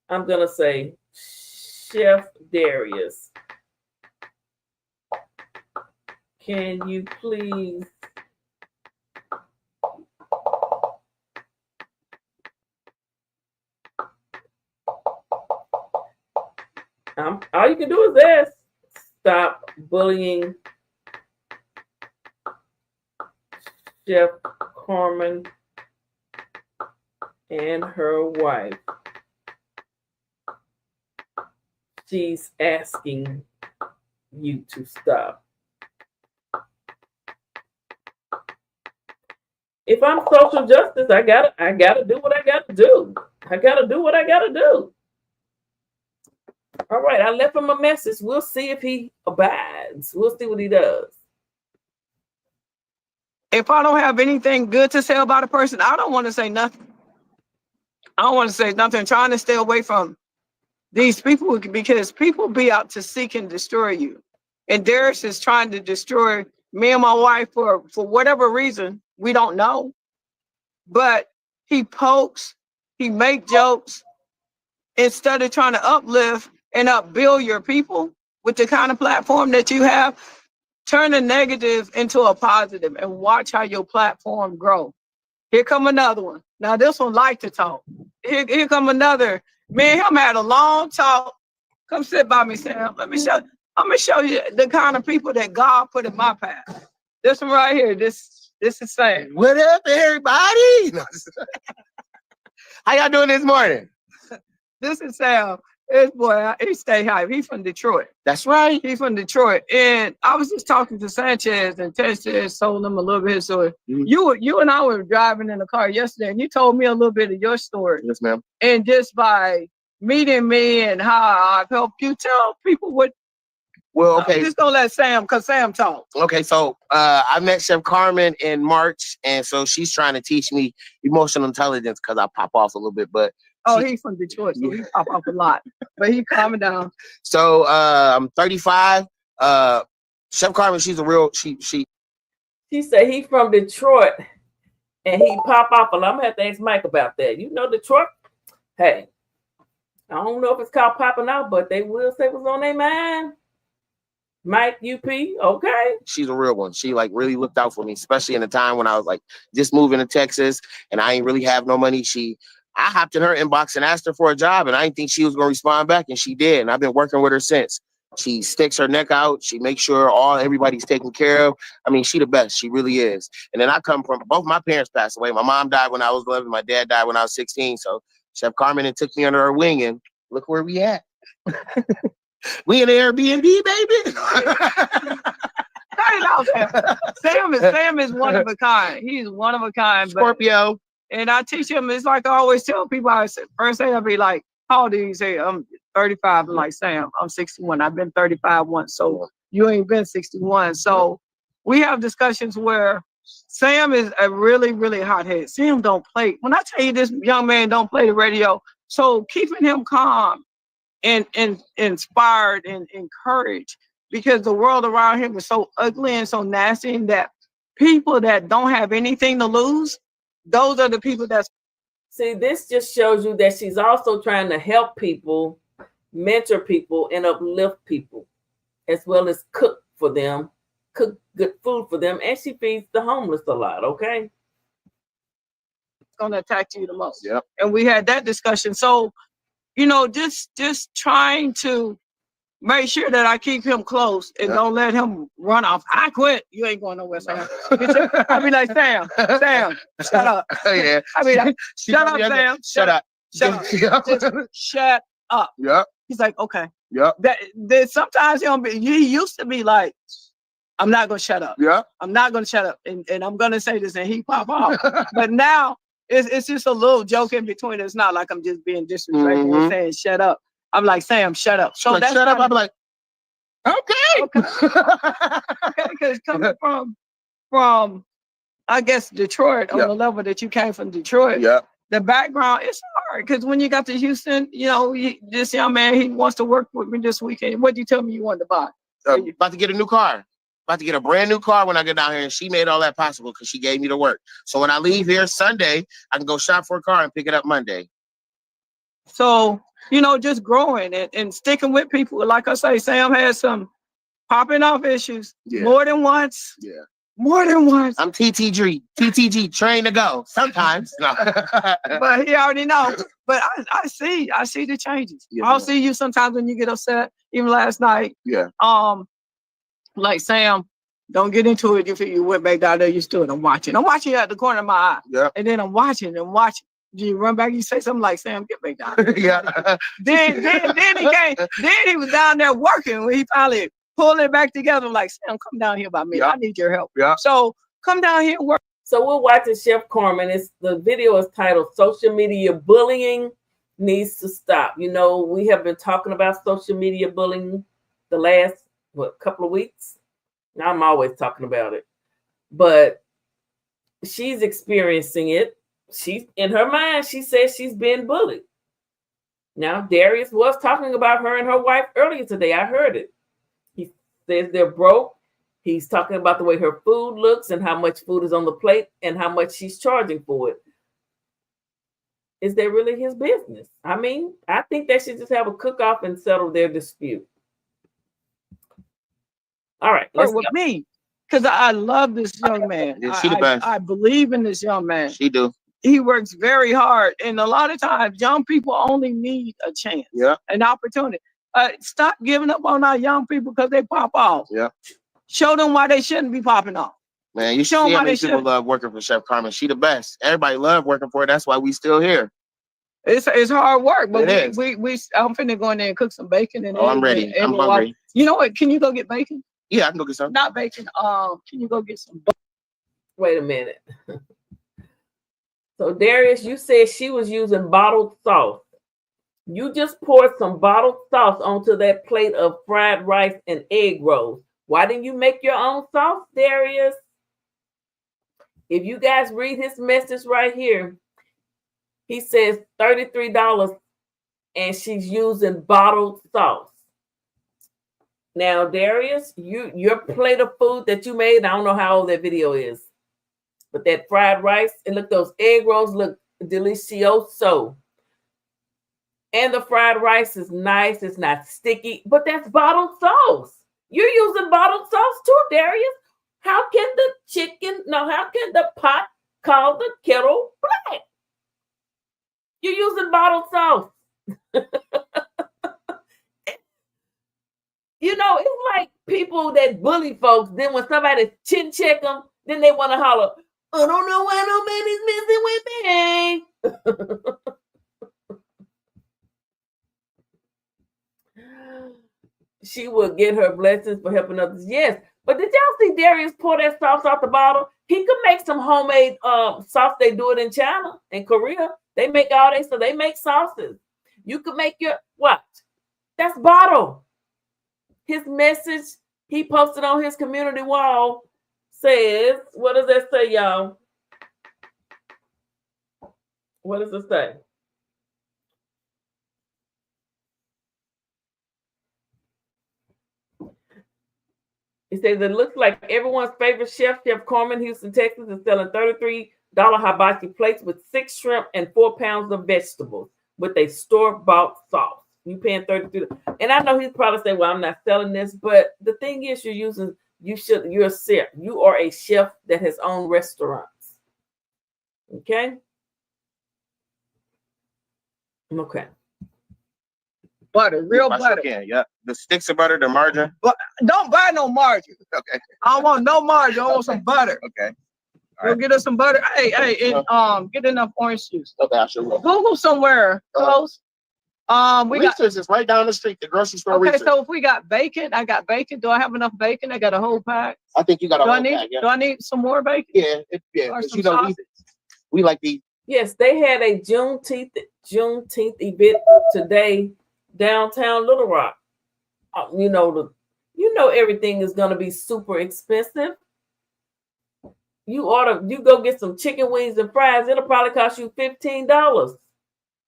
I'm going to say, Chef Darius, can you please all you can do is this. Stop bullying Chef Carmen and her wife. She's asking you to stop. If I'm social justice, I gotta do what I gotta do. I gotta do what I gotta do. All right, I left him a message. We'll see if he abides. We'll see what he does. If I don't have anything good to say about a person, I don't want to say nothing. I don't want to say nothing. I'm trying to stay away from these people because people be out to seek and destroy you. And Darius is trying to destroy me and my wife for whatever reason. We don't know. But he pokes, he make jokes instead of trying to uplift and upbuild your people with the kind of platform that you have. Turn a negative into a positive and watch how your platform grow. Here come another one. Now this one like to talk. Here come another. Me and him had a long talk. Come sit by me, Sam. I'm gonna show you the kind of people that God put in my path. This one right here. This is Sam. What up, everybody? How y'all doing this morning? This is Sam. This boy, he stay hype. He's from Detroit. That's right. He's from Detroit. And I was just talking to Sanchez, and Sanchez told him a little bit of his story. You and I were driving in the car yesterday, and you told me a little bit of your story. Yes, ma'am. And just by meeting me and how I've helped you, tell people what. Well, okay. I'm just gonna let Sam, because Sam talks. Okay, so I met Chef Carmen in March, and so she's trying to teach me emotional intelligence because I pop off a little bit, but he's from Detroit, so he pop off a lot. But he calming down. So I'm 35. Chef Carmen, she's a real she said he from Detroit and he pop off a lot. I'm gonna have to ask Mike about that. You know Detroit? Hey, I don't know if it's called popping out, but they will say what's on their mind. Mike, UP, okay. She's a real one. She like really looked out for me, especially in the time when I was like just moving to Texas and I ain't really have no money. I hopped in her inbox and asked her for a job, and I didn't think she was gonna respond back, and she did. And I've been working with her since. She sticks her neck out. She makes sure everybody's taken care of. I mean, she the best. She really is. And then I come from both my parents passed away. My mom died when I was 11. My dad died when I was 16. So Chef Carmen took me under her wing, and look where we at. We in the Airbnb, baby. Sam is one of a kind. He's one of a kind. Scorpio. And I teach him, it's like I always tell people, first thing I'll be like, how old do you say? I'm 35. I'm like, Sam, I'm 61. I've been 35 once. So you ain't been 61. So we have discussions where Sam is a really, really hothead. Sam don't play. When I tell you this young man don't play the radio, so keeping him calm and inspired and encouraged, because the world around him is so ugly and so nasty, and that people that don't have anything to lose, those are the people that's. See, this just shows you that she's also trying to help people, mentor people, and uplift people, as well as cook for them, cook good food for them, and she feeds the homeless a lot, okay? It's going to attack you the most. Yep. And we had that discussion. So, just trying to make sure that I keep him close and don't let him run off. I quit. You ain't going nowhere, Sam. I be like, Sam, shut up. Yeah. I be like, shut up, Sam. Shut up. Just shut up. Yeah. He's like, okay. Yeah. That sometimes he used to be like, I'm not gonna shut up. Yeah. I'm not gonna shut up. And I'm gonna say this, and he pop off. But now it's just a little joke in between. It's not like I'm just being disrespectful and saying shut up. I'm like, Sam, shut up. So like, shut up. I'm like, okay. Because coming from I guess Detroit, on the level that you came from Detroit, the background, it's hard. Because when you got to Houston, this young man, he wants to work with me this weekend. What did you tell me you wanted to buy? About to get a new car. About to get a brand new car when I get down here, and she made all that possible because she gave me the work. So when I leave here Sunday, I can go shop for a car and pick it up Monday. So, just growing and sticking with people. Like I say, Sam had some popping off issues more than once. Yeah. More than once. I'm TTG, train to go. Sometimes. No. But he already knows. But I see the changes. Yes, I'll see you sometimes when you get upset. Even last night. Yeah. Like, Sam, don't get into it. If you went back down there, you stood. I'm watching you at the corner of my eye. Yeah. And then I'm watching. You run back, you say something like, Sam, get back down. Yeah. Then he came. Then he was down there working when he finally pulled it back together. Like, Sam, come down here by me. I need your help. Yeah. So come down here and work. So we're watching Chef Carmen. The video is titled Social Media Bullying. needs to stop. You know, we have been talking about social media bullying the last couple of weeks. Now I'm always talking about it, but she's experiencing it. She's in her mind. She says she's been bullied. Now Darius was talking about her and her wife earlier today. I heard it. He says they're broke. He's talking about the way her food looks and how much food is on the plate and how much she's charging for it. Is that really his business? I mean, I think they should just have a cook-off and settle their dispute. All right. Let's with me, because I love this young man. Yeah, she the best. I believe in this young man. She do. He works very hard. And a lot of times, young people only need a chance, an opportunity. Stop giving up on our young people because they pop off. Yeah. Show them why they shouldn't be popping off. Man, you show them how many people love working for Chef Carmen. She the best. Everybody love working for her. That's why we still here. It's hard work, but I'm finna go in there and cook some bacon. And I'm ready. I'm hungry. You know what? Can you go get bacon? Yeah, I can go get some. Not bacon. Can you go get some? Wait a minute. So Darius, you said she was using bottled sauce. You just poured some bottled sauce onto that plate of fried rice and egg rolls. Why didn't you make your own sauce, Darius? If you guys read his message right here, he says $33 and she's using bottled sauce. Now, Darius, your plate of food that you made, I don't know how old that video is, but that fried rice, and look, those egg rolls look delicioso. And the fried rice is nice, it's not sticky, but that's bottled sauce. You're using bottled sauce too, Darius. How can the pot call the kettle black? You're using bottled sauce. You know, it's like people that bully folks, then when somebody chin check them, then they want to holler, I don't know why nobody's messing with me. She will get her blessings for helping others. Yes. But did y'all see Darius pour that sauce out the bottle? He could make some homemade sauce. They do it in China and Korea. They make so they make sauces. You could make your what? That's bottle. His message he posted on his community wall says, what does that say, y'all? What does it say? It says it looks like everyone's favorite chef, Chef Carmen, Houston, Texas, is selling $33 hibachi plates with 6 shrimp and 4 pounds of vegetables with a store-bought sauce. You paying $33. And I know he's probably saying, well, I'm not selling this, but the thing is you're a chef. You are a chef that has owned restaurants. Okay? Okay. Butter, real butter. Yeah. The sticks of butter, the margarine. But don't buy no margarine. Okay. I don't want no margarine. I want some butter. Okay. Go get us some butter. Hey, and get enough orange juice. Okay, I sure will. Google somewhere close. Reese's is right down the street, the grocery store. Okay, Reese's. so if we got bacon, I got bacon. Do I have enough bacon? I got a whole pack. I think you got a whole pack. Yeah. Do I need some more bacon? Yeah, Or some we like these. Yes, they had a Juneteenth event today downtown Little Rock. You know everything is going to be super expensive. You go get some chicken wings and fries, it'll probably cost you $15.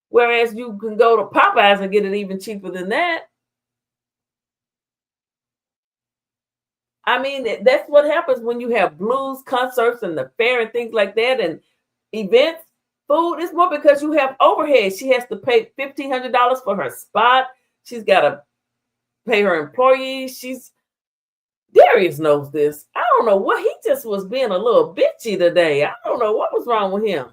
Whereas you can go to Popeyes and get it even cheaper than that. I mean, that's what happens when you have blues concerts and the fair and things like that and events. Food is more because you have overhead. She has to pay $1,500 for her spot. She's got to pay her employees. Darius knows this. I don't know what, he just was being a little bitchy today. I don't know what was wrong with him.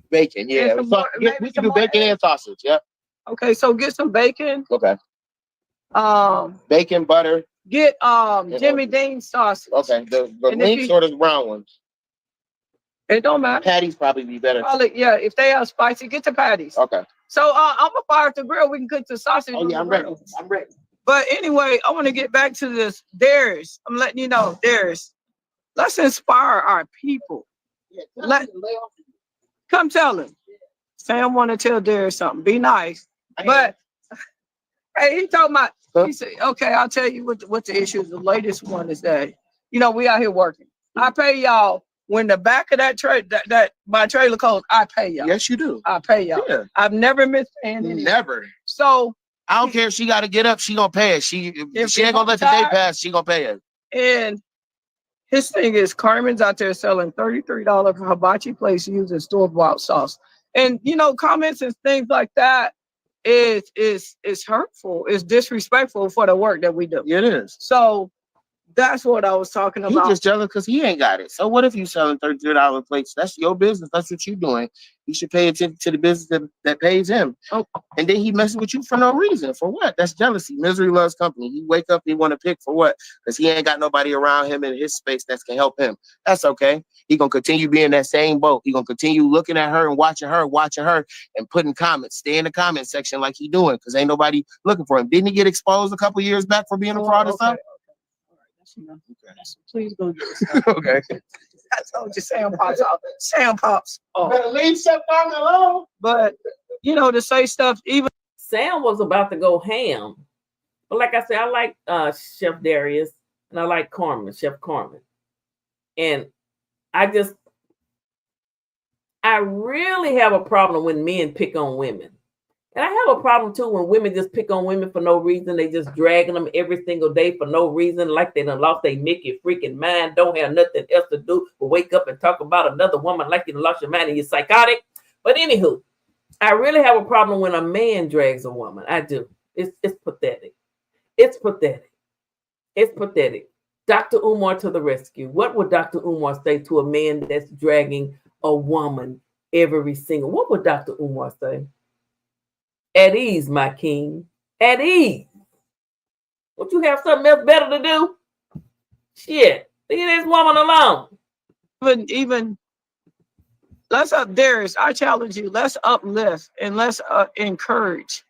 Bacon, yeah. We can do bacon and sausage, yep. Okay, so get some bacon. Okay. Bacon, butter. Get Jimmy Dean sausage. Okay, the links or the brown ones? It don't matter. Patties probably be better. Probably, yeah. If they are spicy, get the patties. Okay. So I'm gonna fire up the grill. We can cook the sausage. Oh yeah, I'm ready. But anyway, I want to get back to this. Darius, I'm letting you know, Darius. Let's inspire our people. Yeah, Come tell him. Sam want to tell Darius something. Be nice. But hey, he told my, he said, okay, I'll tell you what the issue is. The latest one is that, you know, we out here working. I pay y'all when the back of that that my trailer comes, I pay y'all. Yes, you do. I pay y'all. Yeah. I've never missed paying anything. Never. So I don't care if she got to get up. She gonna pay it. If she ain't gonna let the day pass, she gonna pay it. And his thing is, Carmen's out there selling $33 for hibachi place using store-bought sauce. And, you know, comments and things like that is hurtful. It's disrespectful for the work that we do. It is. So that's what I was talking about. He just jealous because he ain't got it. So what if you selling $33 plates? That's your business. That's what you doing. You should pay attention to the business that pays him. Oh. And then he messing with you for no reason. For what? That's jealousy. Misery loves company. You wake up, you want to pick for what? Because he ain't got nobody around him in his space that can help him. That's okay. He gonna continue being in that same boat. He gonna continue looking at her and watching her, and putting comments. Stay in the comment section like he doing, because ain't nobody looking for him. Didn't he get exposed a couple years back for being a fraud or something? Okay. Please go get this. Okay. I told you Sam pops out. Sam pops. Oh. Better leave Chef Carmen alone. But, you know, to say stuff, even Sam was about to go ham. But like I said, I like Chef Darius and I like Carmen, Chef Carmen. And I really have a problem when men pick on women. And I have a problem too when women just pick on women for no reason. They just dragging them every single day for no reason, like they done lost their Mickey freaking mind, don't have nothing else to do but wake up and talk about another woman like you done lost your mind and you're psychotic. But anywho, I really have a problem when a man drags a woman. I do. It's pathetic. It's pathetic. It's pathetic. Dr. Umar to the rescue. What would Dr. Umar say to a man that's dragging a woman every single? What would Dr. Umar say? At ease, my king. At ease. Don't you have something else better to do? Shit. Leave this woman alone. Even let's up Darius. I challenge you. Let's uplift and let's encourage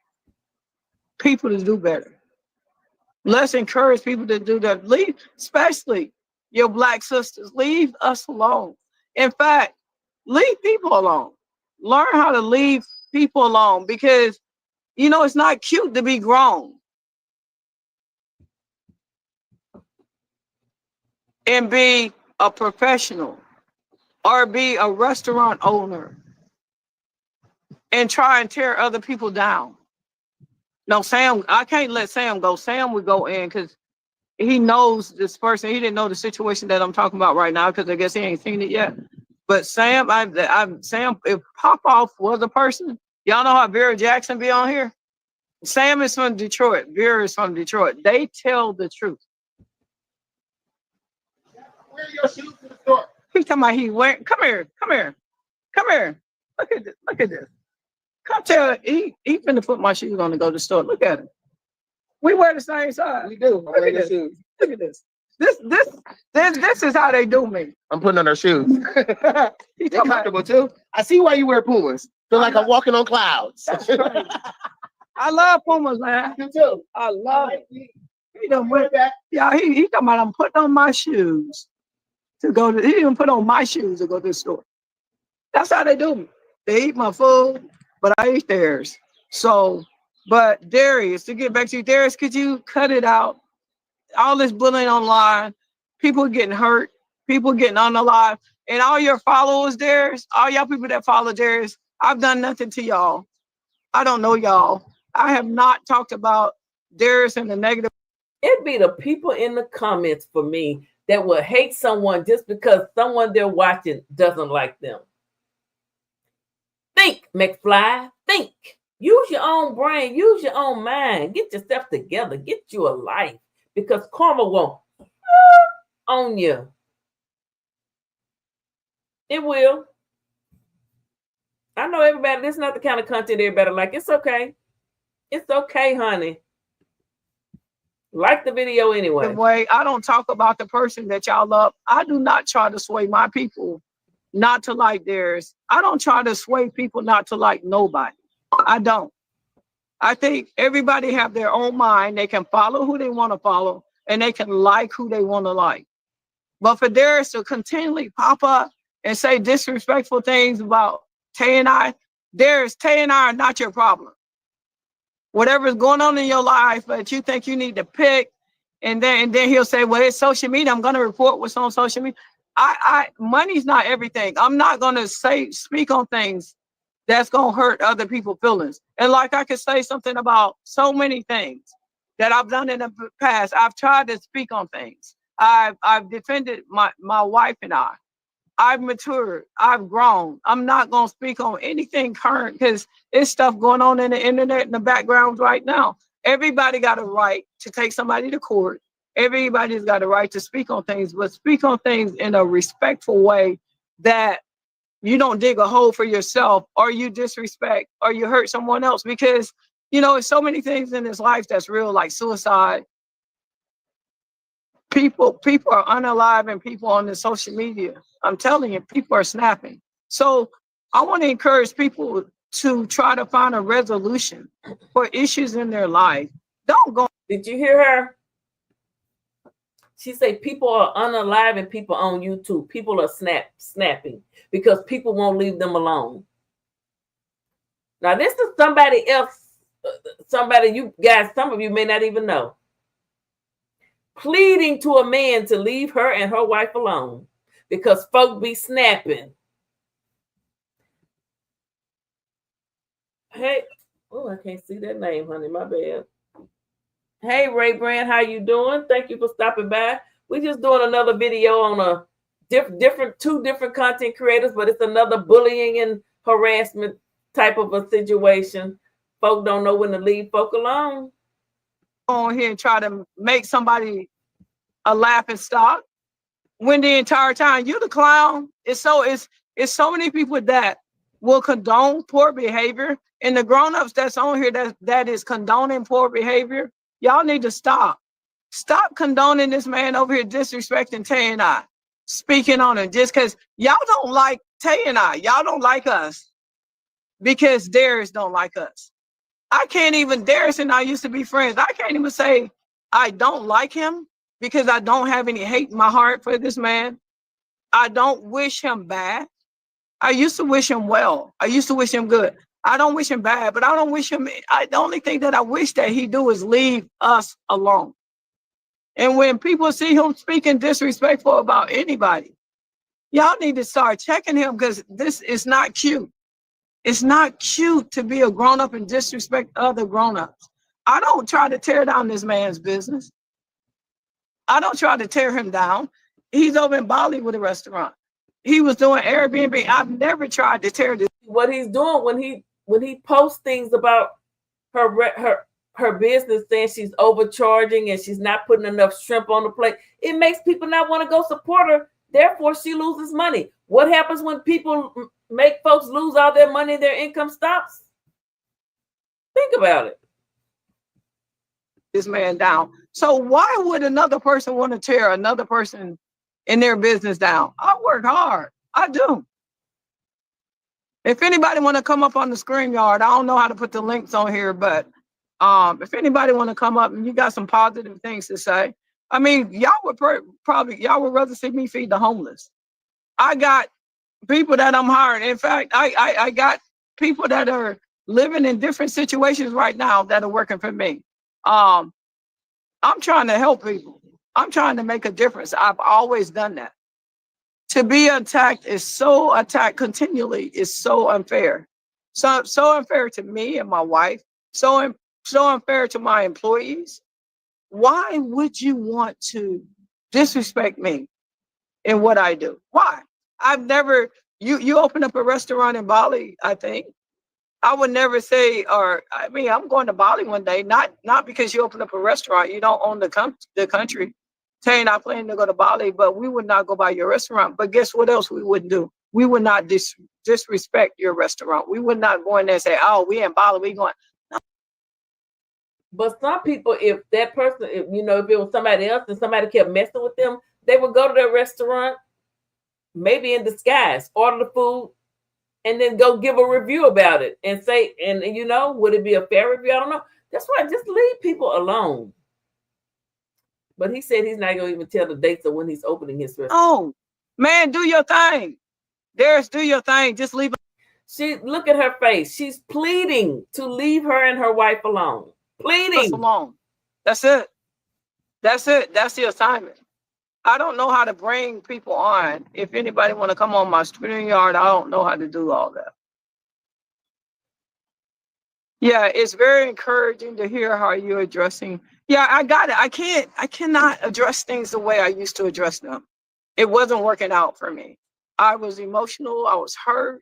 people to do better. Let's encourage people to do that. Leave, especially your Black sisters. Leave us alone. In fact, leave people alone. Learn how to leave people alone, because you know, it's not cute to be grown and be a professional or be a restaurant owner and try and tear other people down. No, Sam, I can't let Sam go. Sam would go in because he knows this person. He didn't know the situation that I'm talking about right now because I guess he ain't seen it yet. But Sam, Sam, if Pop-Off was a person, y'all know how Vera Jackson be on here? Sam is from Detroit. Vera is from Detroit. They tell the truth. Where are your shoes to the store? He's talking about he went. Come here. Look at this. Come tell he finna put my shoes on to go to the store. Look at him. We wear the same size. We do. Look at this. This is how they do me. I'm putting on her shoes. They're comfortable too. I see why you wear Pumas. Feel like I'm walking on clouds. I love Pumas, man. You too. I love it. He done went back. Yeah, he talking about I'm putting on my shoes to go to. He didn't put on my shoes to go to the store. That's how they do me. They eat my food, but I eat theirs. So, but Darius, to get back to you, Darius, could you cut it out? All this bullying online, people getting hurt, people getting unalive, and all your followers, Darius, all y'all people that follow Darius, I've done nothing to y'all. I don't know y'all. I have not talked about Darius and the negative. It'd be the people in the comments for me that will hate someone just because someone they're watching doesn't like them. Think, McFly. Think. Use your own brain. Use your own mind. Get yourself together. Get you a life. Because karma won't on you. It will. I know everybody, this is not the kind of content everybody like. It's okay. It's okay, honey. Like the video anyway. Way I don't talk about the person that y'all love. I do not try to sway my people not to like theirs. I don't try to sway people not to like nobody. I don't. I think everybody have their own mind. They can follow who they want to follow, and they can like who they want to like. But for Darius to continually pop up and say disrespectful things about Tay and I are not your problem. Whatever is going on in your life, but you think you need to pick, and then he'll say, well, it's social media. I'm going to report what's on social media. Money's not everything. I'm not going to speak on things that's going to hurt other people's feelings. And like I could say something about so many things that I've done in the past. I've tried to speak on things. I've defended my wife and I. I've matured. I've grown. I'm not going to speak on anything current because there's stuff going on in the internet in the background right now. Everybody got a right to take somebody to court. Everybody's got a right to speak on things, but speak on things in a respectful way that you don't dig a hole for yourself or you disrespect or you hurt someone else, because, you know, there's so many things in this life that's real, like suicide. People are unaliving people on the social media. I'm telling you, people are snapping. So I want to encourage people to try to find a resolution for issues in their life. Don't go. Did you hear her? She said people are unaliving people on YouTube. People are snapping because people won't leave them alone. Now, this is somebody else, somebody you guys, some of you may not even know, pleading to a man to leave her and her wife alone because folk be snapping. Hey, oh, I can't see that name, honey. My bad. Hey, Ray Brand, how you doing? Thank you for stopping by. We're just doing another video on a two different content creators, but it's another bullying and harassment type of a situation. Folk don't know when to leave folk alone. On here and try to make somebody a laughing stock when the entire time you the clown. It's so many people that will condone poor behavior, and the grown-ups that's on here that is condoning poor behavior. Y'all need to stop condoning this man over here disrespecting Tay and I, speaking on it just because y'all don't like Tay and I. Y'all don't like us because Darius don't like us. I can't even, Darius and I used to be friends. I can't even say I don't like him because I don't have any hate in my heart for this man. I don't wish him bad. I used to wish him well. I used to wish him good. I don't wish him bad, but I don't wish him. The only thing that I wish that he do is leave us alone. And when people see him speaking disrespectful about anybody, y'all need to start checking him because this is not cute. It's not cute to be a grown-up and disrespect other grown-ups. I don't try to tear down this man's business. I don't try to tear him down. He's over in Bali with a restaurant. He was doing Airbnb. I've never tried to tear this. What he's doing when he posts things about her business, saying she's overcharging and she's not putting enough shrimp on the plate, it makes people not want to go support her. Therefore, she loses money. What happens when people make folks lose all their money, their income stops? Think about it. This man down. So why would another person want to tear another person in their business down? I work hard. I do. If anybody want to come up on the StreamYard, I don't know how to put the links on here, but if anybody want to come up and you got some positive things to say, I mean, y'all would rather see me feed the homeless. I got people that I'm hiring. In fact, I got people that are living in different situations right now that are working for me. I'm trying to help people. I'm trying to make a difference. I've always done that. To be attacked continually is so unfair. So unfair to me and my wife. So unfair to my employees. Why would you want to disrespect me in what I do? Why? I've never, you open up a restaurant in Bali, I think. I would never say, I'm going to Bali one day, not because you open up a restaurant, you don't own the country. Tay and I plan to go to Bali, but we would not go by your restaurant. But guess what else we wouldn't do? We would not disrespect your restaurant. We would not go in there and say, oh, we in Bali, we going. No. But some people, if that person, if it was somebody else and somebody kept messing with them, they would go to their restaurant, maybe in disguise, order the food, and then go give a review about it and say, would it be a fair review? I don't know. That's why just leave people alone. But he said he's not going to even tell the dates of when he's opening his restaurant. Oh, man, do your thing. Darius, do your thing. Just leave. She look at her face. She's pleading to leave her and her wife alone. Us Pleading. alone. That's it. That's it. That's the assignment. I don't know how to bring people on. If anybody want to come on my screen yard, I don't know how to do all that. Yeah, it's very encouraging to hear how you're addressing. Yeah, I got it. I cannot address things the way I used to address them. It wasn't working out for me. I was emotional. I was hurt.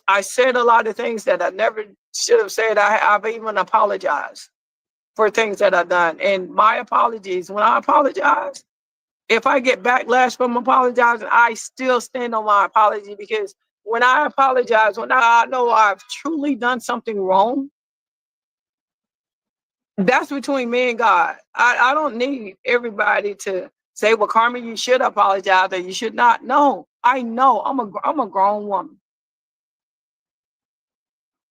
I said a lot of things that I never should have said. I've even apologized for things that I've done. And my apologies, when I apologize, if I get backlash from apologizing, I still stand on my apology, because when I apologize, when I know I've truly done something wrong, that's between me and God. I don't need everybody to say, well, Carmen, you should apologize or you should not. No, I know I'm a grown woman.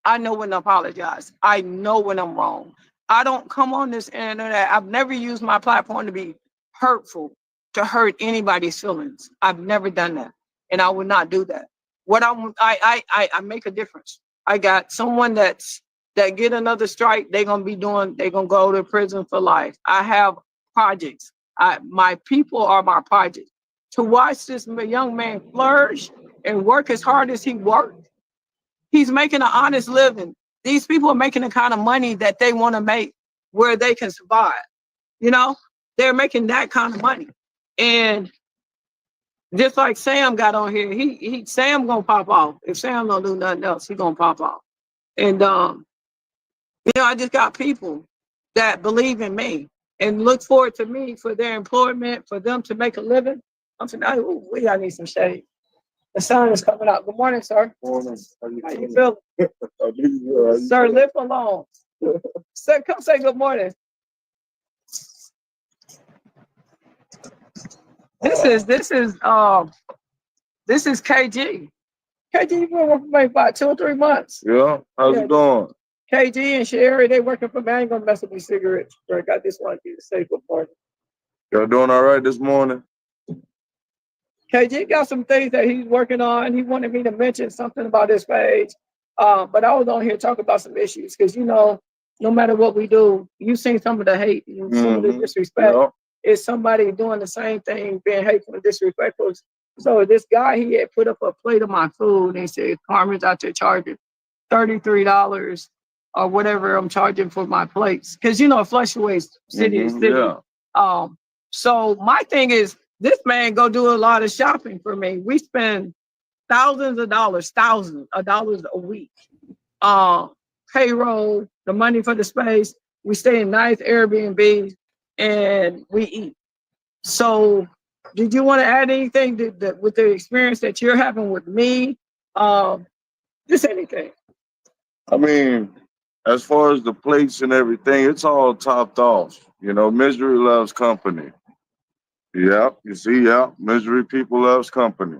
I know when to apologize. I know when I'm wrong. I don't come on this internet. I've never used my platform to be hurtful, to hurt anybody's feelings. I've never done that, and I would not do that. What I make a difference. I got someone that get another strike. They're gonna go to prison for life. I have projects. My people are my projects. To watch this young man flourish and work as hard as he worked. He's making an honest living. These people are making the kind of money that they want to make where they can survive. You know, they're making that kind of money. And just like Sam got on here, Sam gonna pop off. If Sam don't do nothing else, he gonna pop off. And I just got people that believe in me and look forward to me for their employment, for them to make a living. I'm saying, I need some shade. The sun is coming out. Good morning, sir. Morning. How you feeling? Sir, live alone. Sir, come say good morning. This is KG. KG, you've been working for about 2 or 3 months. Yeah, how's it going? KG and Sherry, they working for me. I ain't gonna mess with these cigarettes. I got this one to say good morning. Y'all doing all right this morning? KG got some things that he's working on. He wanted me to mention something about his page. But I was on here talking about some issues because, no matter what we do, you've seen some of the hate and some of the disrespect. Yeah. It's somebody doing the same thing, being hateful and disrespectful. So this guy, he had put up a plate of my food and he said, Carmen's out there charging $33 or whatever I'm charging for my plates. Because, it fluctuates city to city. Yeah. So my thing is, this man go do a lot of shopping for me. We spend thousands of dollars a week. Payroll, the money for the space. We stay in nice Airbnb and we eat. So did you want to add anything with the experience that you're having with me? Just anything. I mean, as far as the plates and everything, it's all topped off. Misery loves company. Yeah, you see, misery people loves company.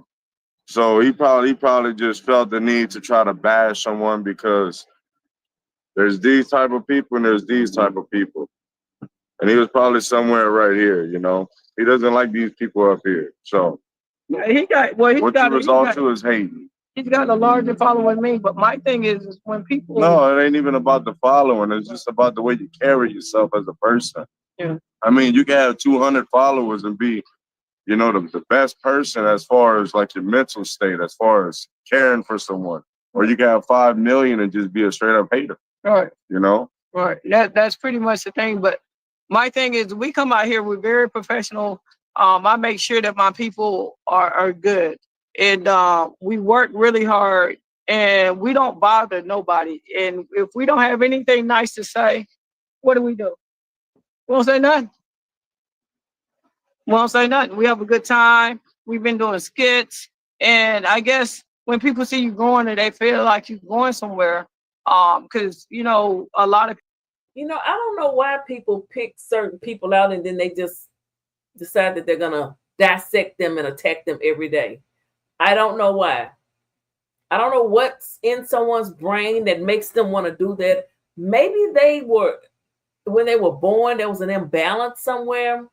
So he probably just felt the need to try to bash someone because there's these type of people and there's these type of people. And he was probably somewhere right here, He doesn't like these people up here. So yeah, the result to is hating. He's got a larger following than me, but my thing is when people... No, it ain't even about the following. It's just about the way you carry yourself as a person. Yeah. I mean, you can have 200 followers and be, the best person as far as like your mental state, as far as caring for someone. Or you can have 5 million and just be a straight up hater. Right. Right. That's pretty much the thing. But my thing is we come out here, we're very professional. I make sure that my people are good. And we work really hard and we don't bother nobody. And if we don't have anything nice to say, what do? We won't say nothing. We have a good time. We've been doing skits. And I guess when people see you going and they feel like you're going somewhere, because, a lot of... I don't know why people pick certain people out and then they just decide that they're going to dissect them and attack them every day. I don't know why. I don't know what's in someone's brain that makes them want to do that. Maybe when they were born, there was an imbalance somewhere.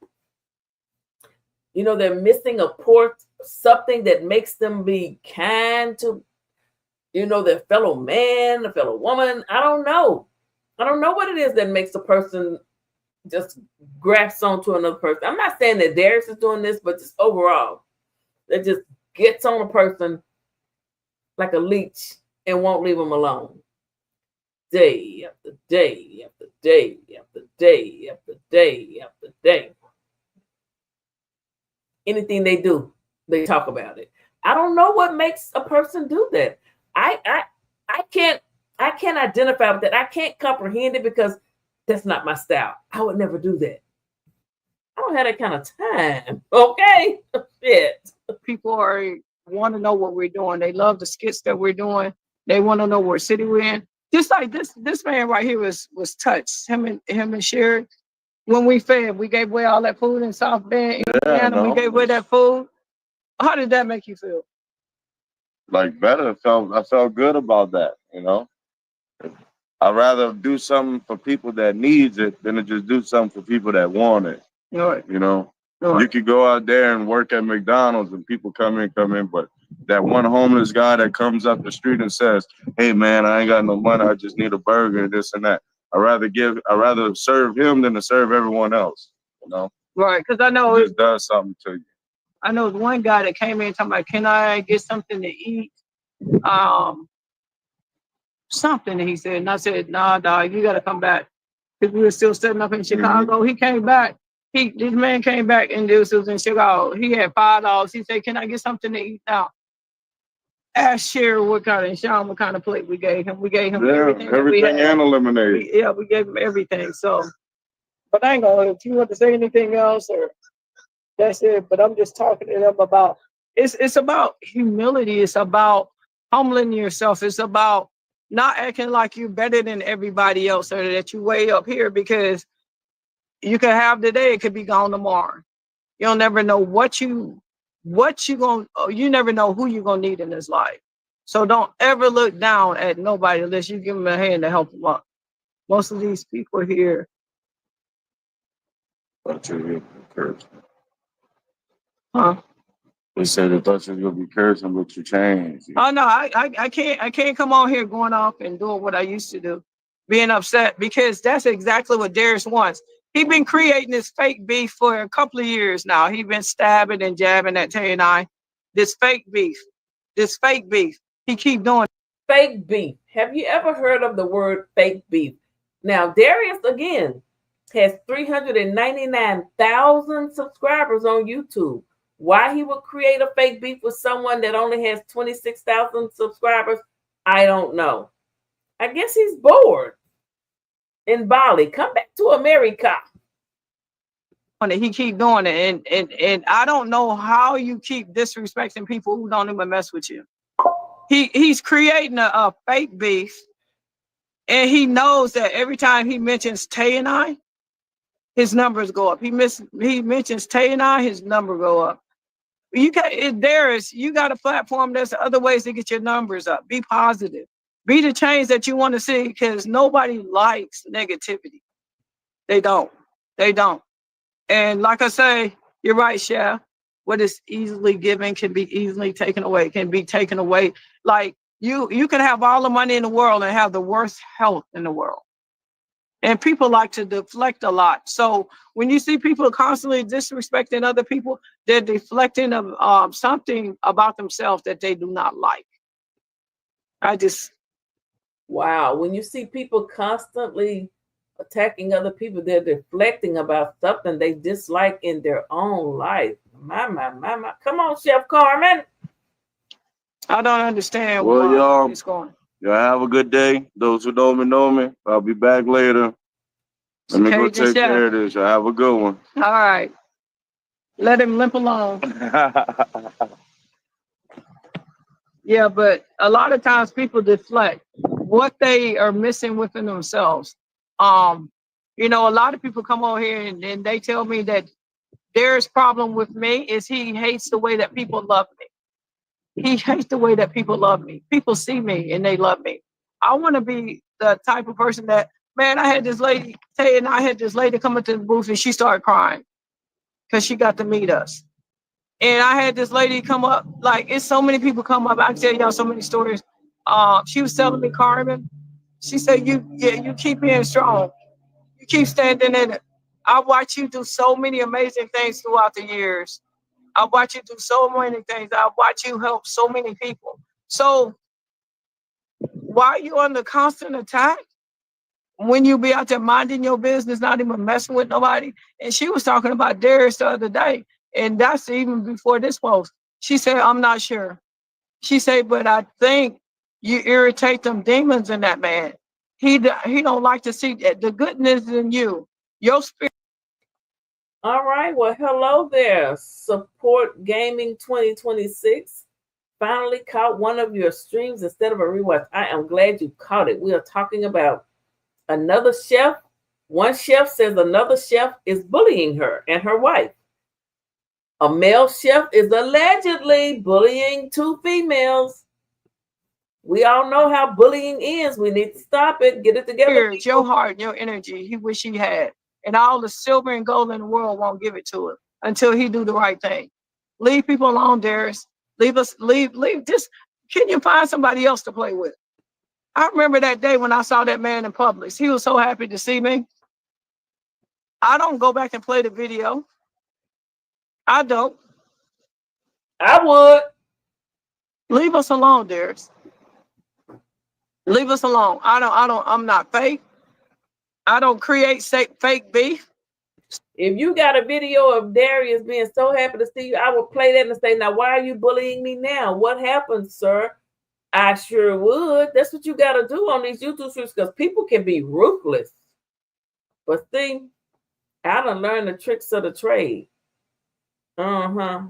They're missing something that makes them be kind to their fellow man, a fellow woman. I don't know. I don't know what it is that makes a person just grasp onto another person. I'm not saying that Darius is doing this, but just overall, that just gets on a person like a leech and won't leave them alone. Day after day after day after day after day after day. Anything they do, they talk about it. I don't know what makes a person do that. I can't identify with that. I can't comprehend it because that's not my style. I would never do that. I don't have that kind of time. Okay. Shit. People want to know what we're doing. They love the skits that we're doing. They want to know what city we're in. Just like this man right here was touched. Him and Sherry. When we fed, we gave away all that food in South Bend, Indiana. We gave away that food. How did that make you feel? Like better. I felt good about that, I'd rather do something for people that needs it than to just do something for people that want it. Right. Right. You could go out there and work at McDonald's and people come in, but that one homeless guy that comes up the street and says, "Hey man, I ain't got no money, I just need a burger and this and that." I'd rather serve him than to serve everyone else, Right, because I know it just does something to you. I know the one guy that came in talking about, "Can I get something to eat?" Something, and he said, and I said, "Nah, dog, you gotta come back." Because we were still setting up in Chicago. He came back. This man came back and this was in Chicago. He had $5. He said, "Can I get something to eat now?" Ask Sherry what kind of plate we gave him. We gave him everything and eliminated. We gave him everything. So, but I ain't gonna. If you want to say anything else, or that's it. But I'm just talking to them about. It's about humility. It's about humbling yourself. It's about not acting like you're better than everybody else or that you way up here, because you can have today, it could be gone tomorrow. You'll never know you never know who you're gonna need in this life. So don't ever look down at nobody unless you give them a hand to help them up. Most of these people here. Huh? They said they thought you were gonna be cursing, but you changed. Oh no, I can't come on here going off and doing what I used to do, being upset, because that's exactly what Darius wants. He's been creating this fake beef for a couple of years now. He's been stabbing and jabbing at Tay and I. This fake beef. He keep doing fake beef. Have you ever heard of the word fake beef? Now, Darius again has 399,000 subscribers on YouTube. Why he would create a fake beef with someone that only has 26,000 subscribers, I don't know. I guess he's bored in Bali. Come back to America. He keep doing it, and I don't know how you keep disrespecting people who don't even mess with you. He's creating a fake beef, and he knows that every time he mentions Tay and I, his numbers go up. He mentions Tay and I, his number go up. Darius, you got a platform. There's other ways to get your numbers up. Be positive. Be the change that you want to see, because nobody likes negativity. They don't. And like I say, you're right, Chef. What is easily given can be easily taken away. Like you can have all the money in the world and have the worst health in the world. And people like to deflect a lot. So when you see people constantly disrespecting other people, they're deflecting of something about themselves that they do not like. Wow. When you see people constantly attacking other people, they're deflecting about something they dislike in their own life. My. Come on, Chef Carmen. I don't understand where y'all it's going. Y'all have a good day. Those who know me. I'll be back later. Let me go take care of this. Y'all have a good one. All right. Let him limp along. Yeah, but a lot of times people deflect what they are missing within themselves. A lot of people come on here and they tell me that their problem with me is he hates the way that people love me. He hates the way that people love me. People see me and they love me. I want to be the type of person that, man, I had this lady, Tay and I had this lady come into the booth and she started crying because she got to meet us. And I had this lady come up, like, it's so many people come up. I can tell y'all so many stories. She was telling me, Carmen, she said, you keep being strong. You keep standing in it. I watch you do so many amazing things throughout the years. I watch you do so many things. I watch you help so many people. So why are you under constant attack when you be out there minding your business, not even messing with nobody? And she was talking about Darius the other day, and that's even before this post. She said, I'm not sure. She said, but I think you irritate them demons in that man. He don't like to see the goodness in you. Your spirit. All right. Well, hello there. Support Gaming 2026. Finally caught one of your streams instead of a rewatch. I am glad you caught it. We are talking about another chef. One chef says another chef is bullying her and her wife. A male chef is allegedly bullying two females. We all know how bullying ends. We need to stop it. Get it together. Your heart and your energy, he wish he had. And all the silver and gold in the world won't give it to him until he do the right thing. Leave people alone, Darius. Leave. Just, can you find somebody else to play with? I remember that day when I saw that man in Publix. He was so happy to see me. I don't go back and play the video. I don't. I would. Leave us alone, Darius. Leave us alone. I'm not fake. I don't create fake beef. If you got a video of Darius being so happy to see you, I would play that and say, now, why are you bullying me now? What happened, sir? I sure would. That's what you got to do on these YouTube streams because people can be ruthless. But see, I done learned the tricks of the trade. Yeah,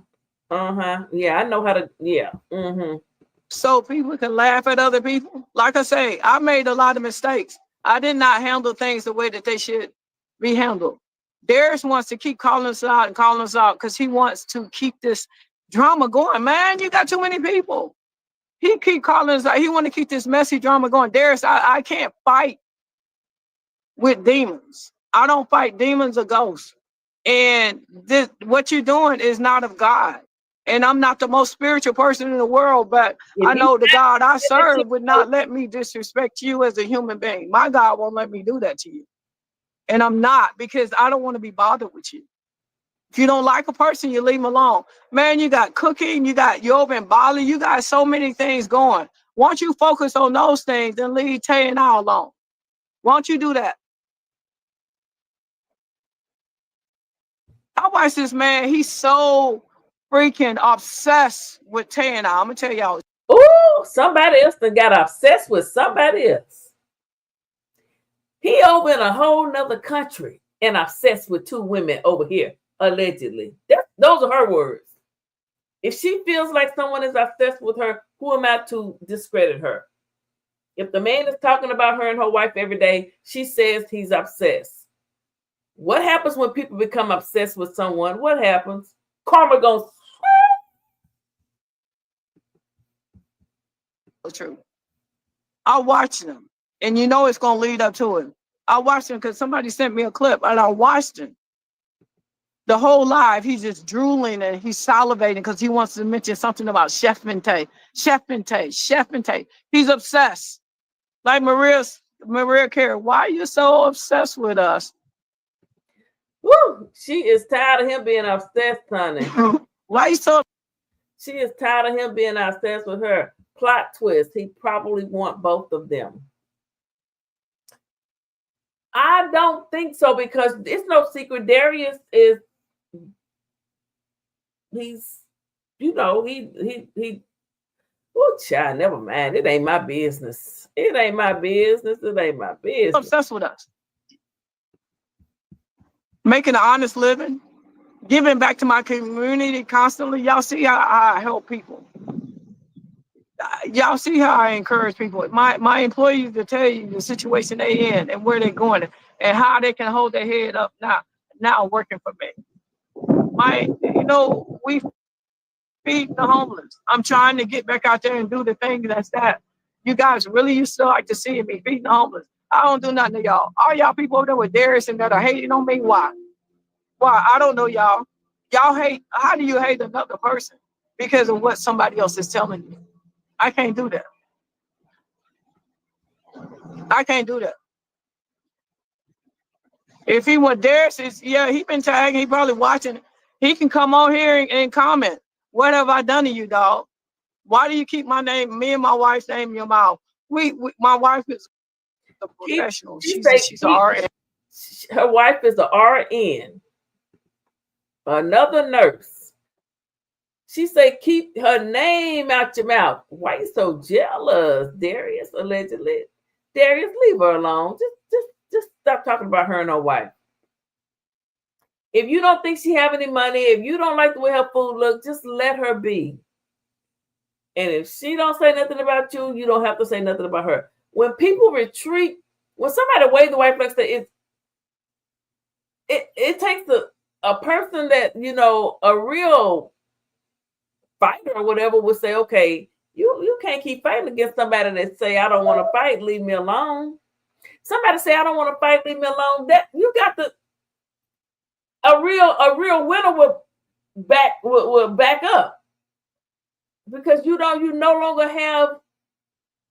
I know how to, yeah. So people can laugh at other people. Like I say, I made a lot of mistakes. I did not handle things the way that they should be handled. Darius wants to keep calling us out because he wants to keep this drama going. Man, you got too many people. He keep calling us out. He want to keep this messy drama going. Darius, I can't fight with demons. I don't fight demons or ghosts. And what you're doing is not of God. And I'm not the most spiritual person in the world, but I know the God I serve would not let me disrespect you as a human being. My God won't let me do that to you. And I'm not, because I don't want to be bothered with you. If you don't like a person, you leave them alone. Man, you got cooking, you over in Bali, you got so many things going. Why don't you focus on those things and leave Tay and I alone? Why don't you do that? I watch this man, he's so freaking obsessed with Tay and I. I'm going to tell y'all. Ooh, somebody else done got obsessed with somebody else. He over in a whole nother country and obsessed with two women over here, allegedly. Those are her words. If she feels like someone is obsessed with her, who am I to discredit her? If the man is talking about her and her wife every day, she says he's obsessed. What happens when people become obsessed with someone? What happens? Karma goes. True. I watch them, and you know it's gonna lead up to it. I watched him because somebody sent me a clip, and I watched him. The whole live, he's just drooling and he's salivating because he wants to mention something about Chef Tay. He's obsessed. Like Maria Carey, why are you so obsessed with us? Woo! She is tired of him being obsessed, honey. Why you so? She is tired of him being obsessed with her. Plot twist. He probably want both of them. I don't think so because it's no secret. Darius is, he's, oh, child, never mind. It ain't my business. Obsessed with us. Making an honest living, giving back to my community constantly. Y'all see how I help people. Y'all see how I encourage people. My employees will tell you the situation they in and where they're going and how they can hold their head up now working for me. We feed the homeless. I'm trying to get back out there and do the thing that's that. You guys really used to like to see me feeding the homeless. I don't do nothing to y'all. All y'all people over there with Darius and that are hating on me, why? Why? I don't know y'all. Y'all hate, how do you hate another person? Because of what somebody else is telling you. I can't do that. I can't do that. If he went Darius, he been tagging, he probably watching. He can come on here and comment. What have I done to you, dog? Why do you keep my name, me and my wife's name in your mouth? My wife is a professional. She's an RN. Her wife is an RN. Another nurse. She said, keep her name out your mouth. Why you so jealous, Darius? Allegedly. Darius, leave her alone. Just stop talking about her and her wife. If you don't think she have any money, if you don't like the way her food looks, just let her be. And if she don't say nothing about you, you don't have to say nothing about her. When people retreat, when somebody waves the white flag, it takes a person that, a real fighter or whatever would say, okay, you can't keep fighting against somebody that say, I don't want to fight, leave me alone. Somebody say, I don't want to fight, leave me alone. That you got a real winner will back up, because you no longer have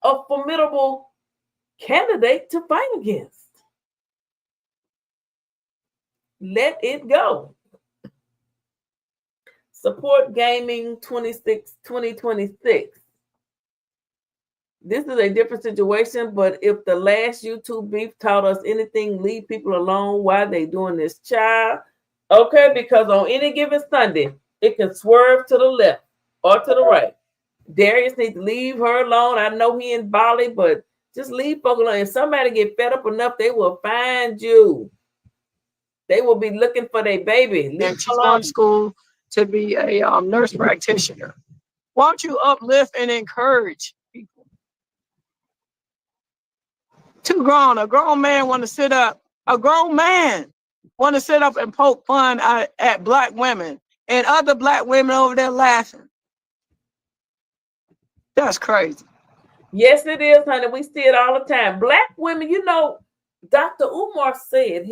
a formidable candidate to fight against. Let it go. Support Gaming 2026. This is a different situation, but if the last YouTube beef taught us anything, leave people alone while they doing this, child. Okay, because on any given Sunday, it can swerve to the left or to the right. Darius needs to leave her alone. I know he in Bali, but just leave folk alone. If somebody get fed up enough, they will find you. They will be looking for their baby. And she's going to school to be a nurse practitioner. Why don't you uplift and encourage people? A grown man want to sit up. A grown man want to sit up and poke fun at black women and other black women over there laughing. That's crazy. Yes, it is, honey. We see it all the time. Black women, Dr. Umar said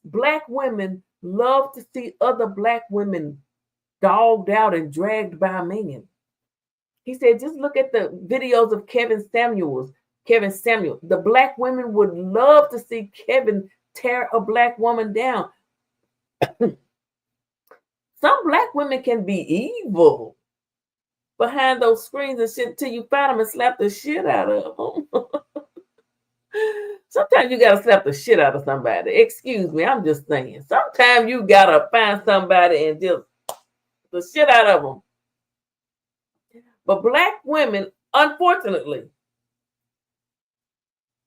black women love to see other black women dogged out and dragged by men. He said, just look at the videos of Kevin Samuel. The black women would love to see Kevin tear a black woman down. Some black women can be evil behind those screens and shit till you find them and slap the shit out of them. Sometimes you gotta slap the shit out of somebody. Excuse me, I'm just saying. Sometimes you gotta find somebody and just the shit out of them. But black women, unfortunately,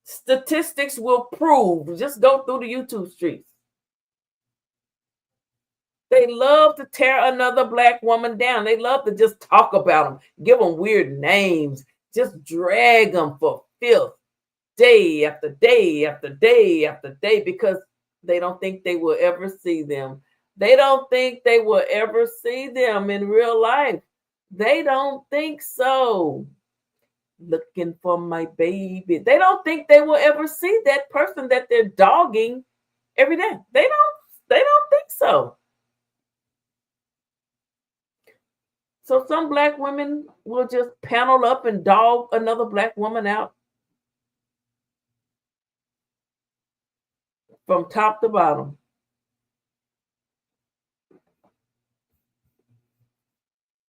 statistics will prove, just go through the YouTube streets. They love to tear another black woman down. They love to just talk about them, give them weird names, just drag them for filth day after day after day after day, because they don't think they will ever see them. They don't think they will ever see them in real life. They don't think so. Looking for my baby. They don't think they will ever see that person that they're dogging every day. They don't think so. So some black women will just panel up and dog another black woman out from top to bottom.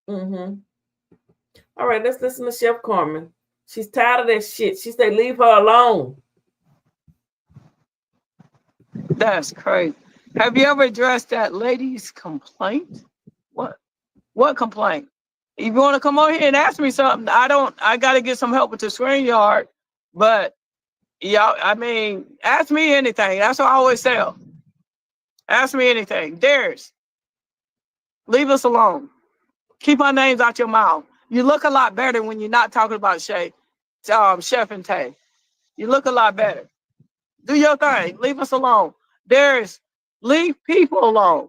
All right, let's listen to Chef Carmen. She's tired of that shit. She said, leave her alone. That's crazy. Have you ever addressed that lady's complaint? What complaint? If you want to come on here and ask me something, I got to get some help with the StreamYard. But, ask me anything. That's what I always say. Ask me anything. Darius, leave us alone. Keep our names out your mouth. You look a lot better when you're not talking about Chef and Tay. You look a lot better. Do your thing. Leave us alone. Darius, leave people alone.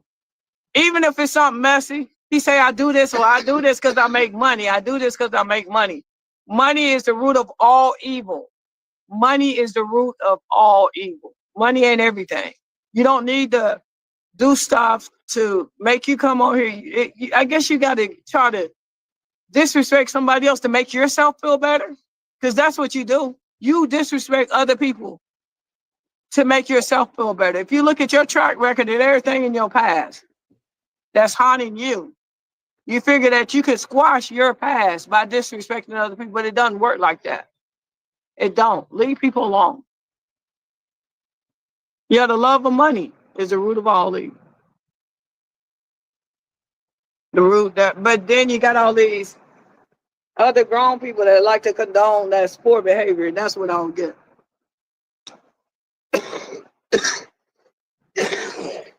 Even if it's something messy, he say, I do this or I do this because I make money. I do this because I make money. Money is the root of all evil. Money is the root of all evil. Money ain't everything. You don't need to do stuff to make you come on here. I guess you got to try to disrespect somebody else to make yourself feel better, because that's what you do. You disrespect other people to make yourself feel better. If you look at your track record and everything in your past that's haunting you, you figure that you could squash your past by disrespecting other people, but it doesn't work like that. It don't. Leave people alone. Yeah, the love of money is the root of all evil. The root that, but then you got all these other grown people that like to condone that poor behavior, and that's what I don't get.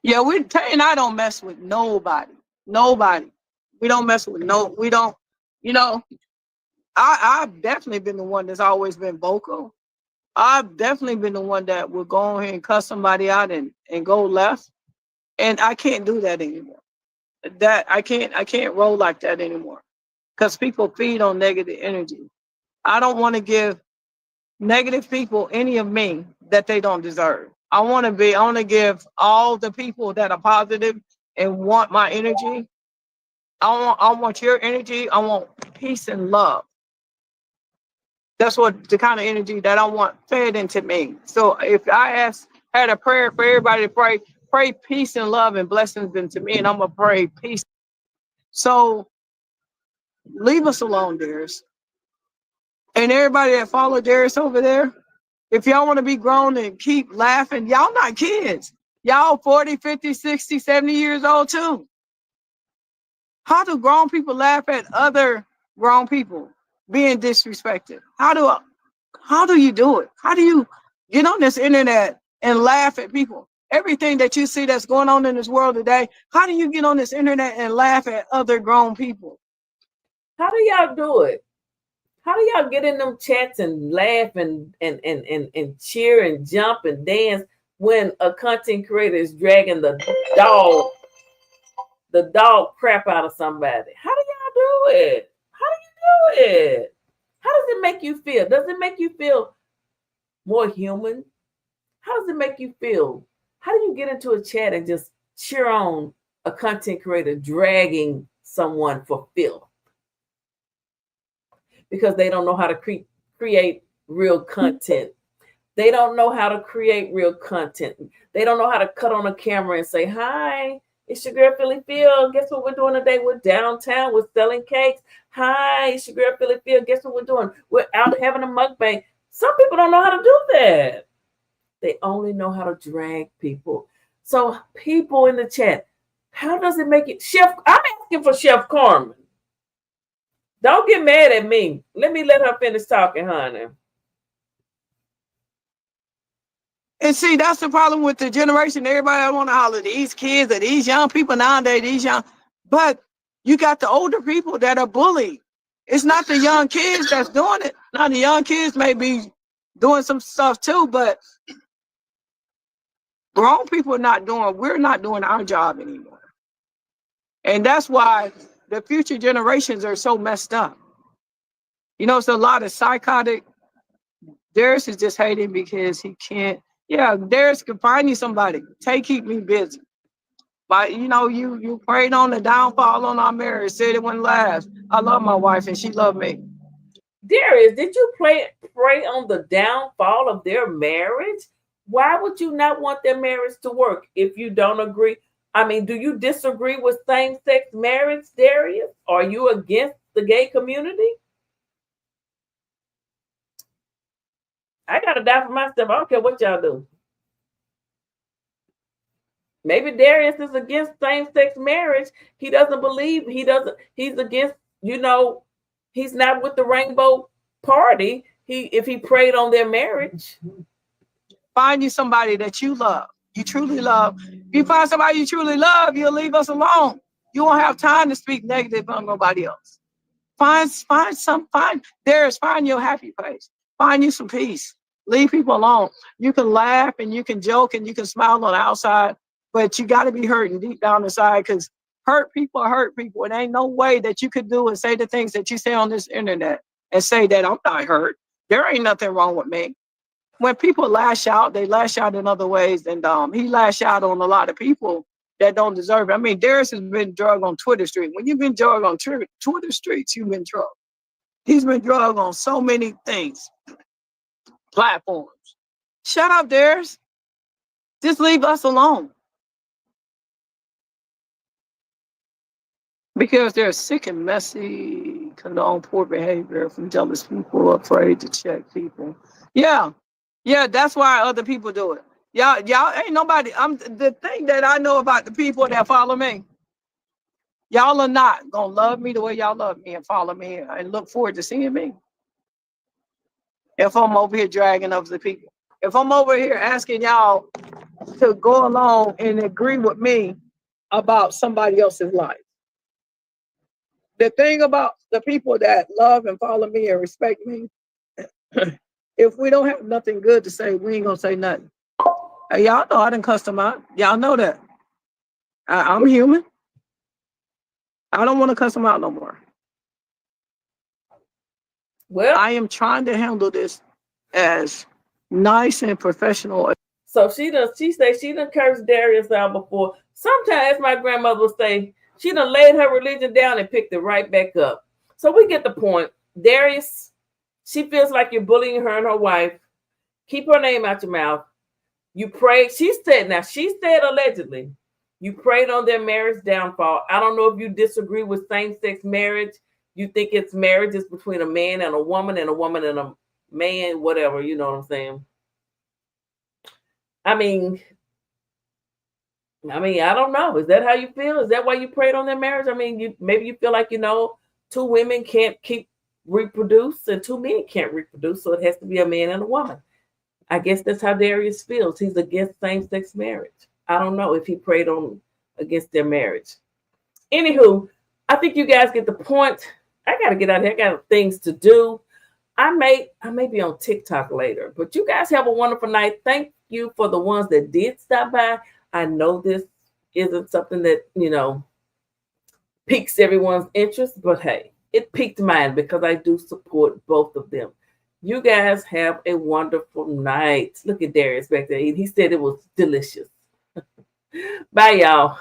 Yeah, Tay and I don't mess with nobody. Nobody. We don't mess with we don't, you know, I've definitely been the one that's always been vocal. I've definitely been the one that will go ahead and cuss somebody out and go left. And I can't do that anymore. I can't roll like that anymore. Because people feed on negative energy. I don't want to give negative people any of me that they don't deserve. I want to give all the people that are positive and want my energy. I want your energy. I want peace and love. That's what the kind of energy that I want fed into me. So if I had a prayer for everybody to pray peace and love and blessings into me, and I'm gonna pray peace. So leave us alone, Darius. And everybody that follow Darius over there, if y'all want to be grown and keep laughing, y'all not kids. Y'all 40, 50, 60, 70 years old too. How do grown people laugh at other grown people being disrespected? How do you do it? How do you get on this internet and laugh at people? Everything that you see that's going on in this world today, how do you get on this internet and laugh at other grown people? How do y'all do it? How do y'all get in them chats and laugh and cheer and jump and dance when a content creator is dragging the dog crap out of somebody? How do y'all do it? How do you do it? How does it make you feel? Does it make you feel more human? How does it make you feel? How do you get into a chat and just cheer on a content creator dragging someone for filth? Because they don't know how to create real content. They don't know how to create real content. They don't know how to cut on a camera and say, hi, it's your girl Philly Phil. Guess what we're doing today? We're downtown. We're selling cakes. Hi, it's your girl Philly Phil. Guess what we're doing? We're out having a mukbang. Some people don't know how to do that. They only know how to drag people. So people in the chat, how does it make it? Chef, I'm asking for Chef Carmen. Don't get mad at me. Let her finish talking, honey. And see, that's the problem with the generation. Everybody want to holler, these kids or these young people nowadays, but you got the older people that are bullied. It's not the young kids that's doing it. Now the young kids may be doing some stuff too, but grown people we're not doing our job anymore. And that's why the future generations are so messed up. It's a lot of psychotic. Darius is just hating because he can't. Yeah, Darius can find you somebody. Keep me busy. But you prayed on the downfall on our marriage, said it wouldn't last. I love my wife and she loved me. Darius, did you pray on the downfall of their marriage? Why would you not want their marriage to work if you don't agree? I mean, do you disagree with same-sex marriage, Darius? Are you against the gay community? I gotta die for myself. I don't care what y'all do. Maybe Darius is against same-sex marriage. He doesn't believe. He's against. He's not with the Rainbow Party. If he prayed on their marriage. Find you somebody that you love. You truly love. If you find somebody you truly love, you'll leave us alone. You won't have time to speak negative on nobody else. Find Darius, find your happy place. Find you some peace. Leave people alone. You can laugh and you can joke and you can smile on the outside, but you got to be hurting deep down inside because hurt people. It ain't no way that you could do and say the things that you say on this internet and say that I'm not hurt. There ain't nothing wrong with me. When people lash out, they lash out in other ways, and he lashed out on a lot of people that don't deserve it. I mean, Darius has been drugged on Twitter Street. When you've been drugged on Twitter streets, you've been drugged. He's been drugged on so many things. platforms. Shut up, Darius. Just leave us alone. Because they're sick and messy, condone poor behavior from jealous people, afraid to check people. Yeah, that's why other people do it. Y'all ain't nobody. I'm the thing that I know about the people that follow me. Y'all are not gonna love me the way y'all love me and follow me and look forward to seeing me. If I'm over here dragging other people, if I'm over here asking y'all to go along and agree with me about somebody else's life. The thing about the people that love and follow me and respect me, if we don't have nothing good to say, we ain't gonna say nothing. Y'all know I didn't cuss them out. Y'all know that. I'm human. I don't want to cuss them out no more. Well, I am trying to handle this as nice and professional. so she said she done cursed Darius out before. Sometimes my grandmother would say she done laid her religion down and picked it right back up. So we get the point. Darius, she feels like you're bullying her and her wife. Keep her name out your mouth. You prayed. She said allegedly, you prayed on their marriage downfall. I don't know if you disagree with same-sex marriage. You think it's marriage is between a man and a woman and a man, whatever, you know what I'm saying? I mean, I don't know. Is that how you feel? Is that why you prayed on their marriage? I mean, maybe you feel like, two women can't reproduce and two men can't reproduce, so it has to be a man and a woman. I guess that's how Darius feels. He's against same-sex marriage. I don't know if he prayed on against their marriage. Anywho, I think you guys get the point. I got to get out of here. I got things to do. I may be on TikTok later, but you guys have a wonderful night. Thank you for the ones that did stop by. I know this isn't something that, piques everyone's interest, but hey, it piqued mine because I do support both of them. You guys have a wonderful night. Look at Darius back there. He said it was delicious. Bye, y'all.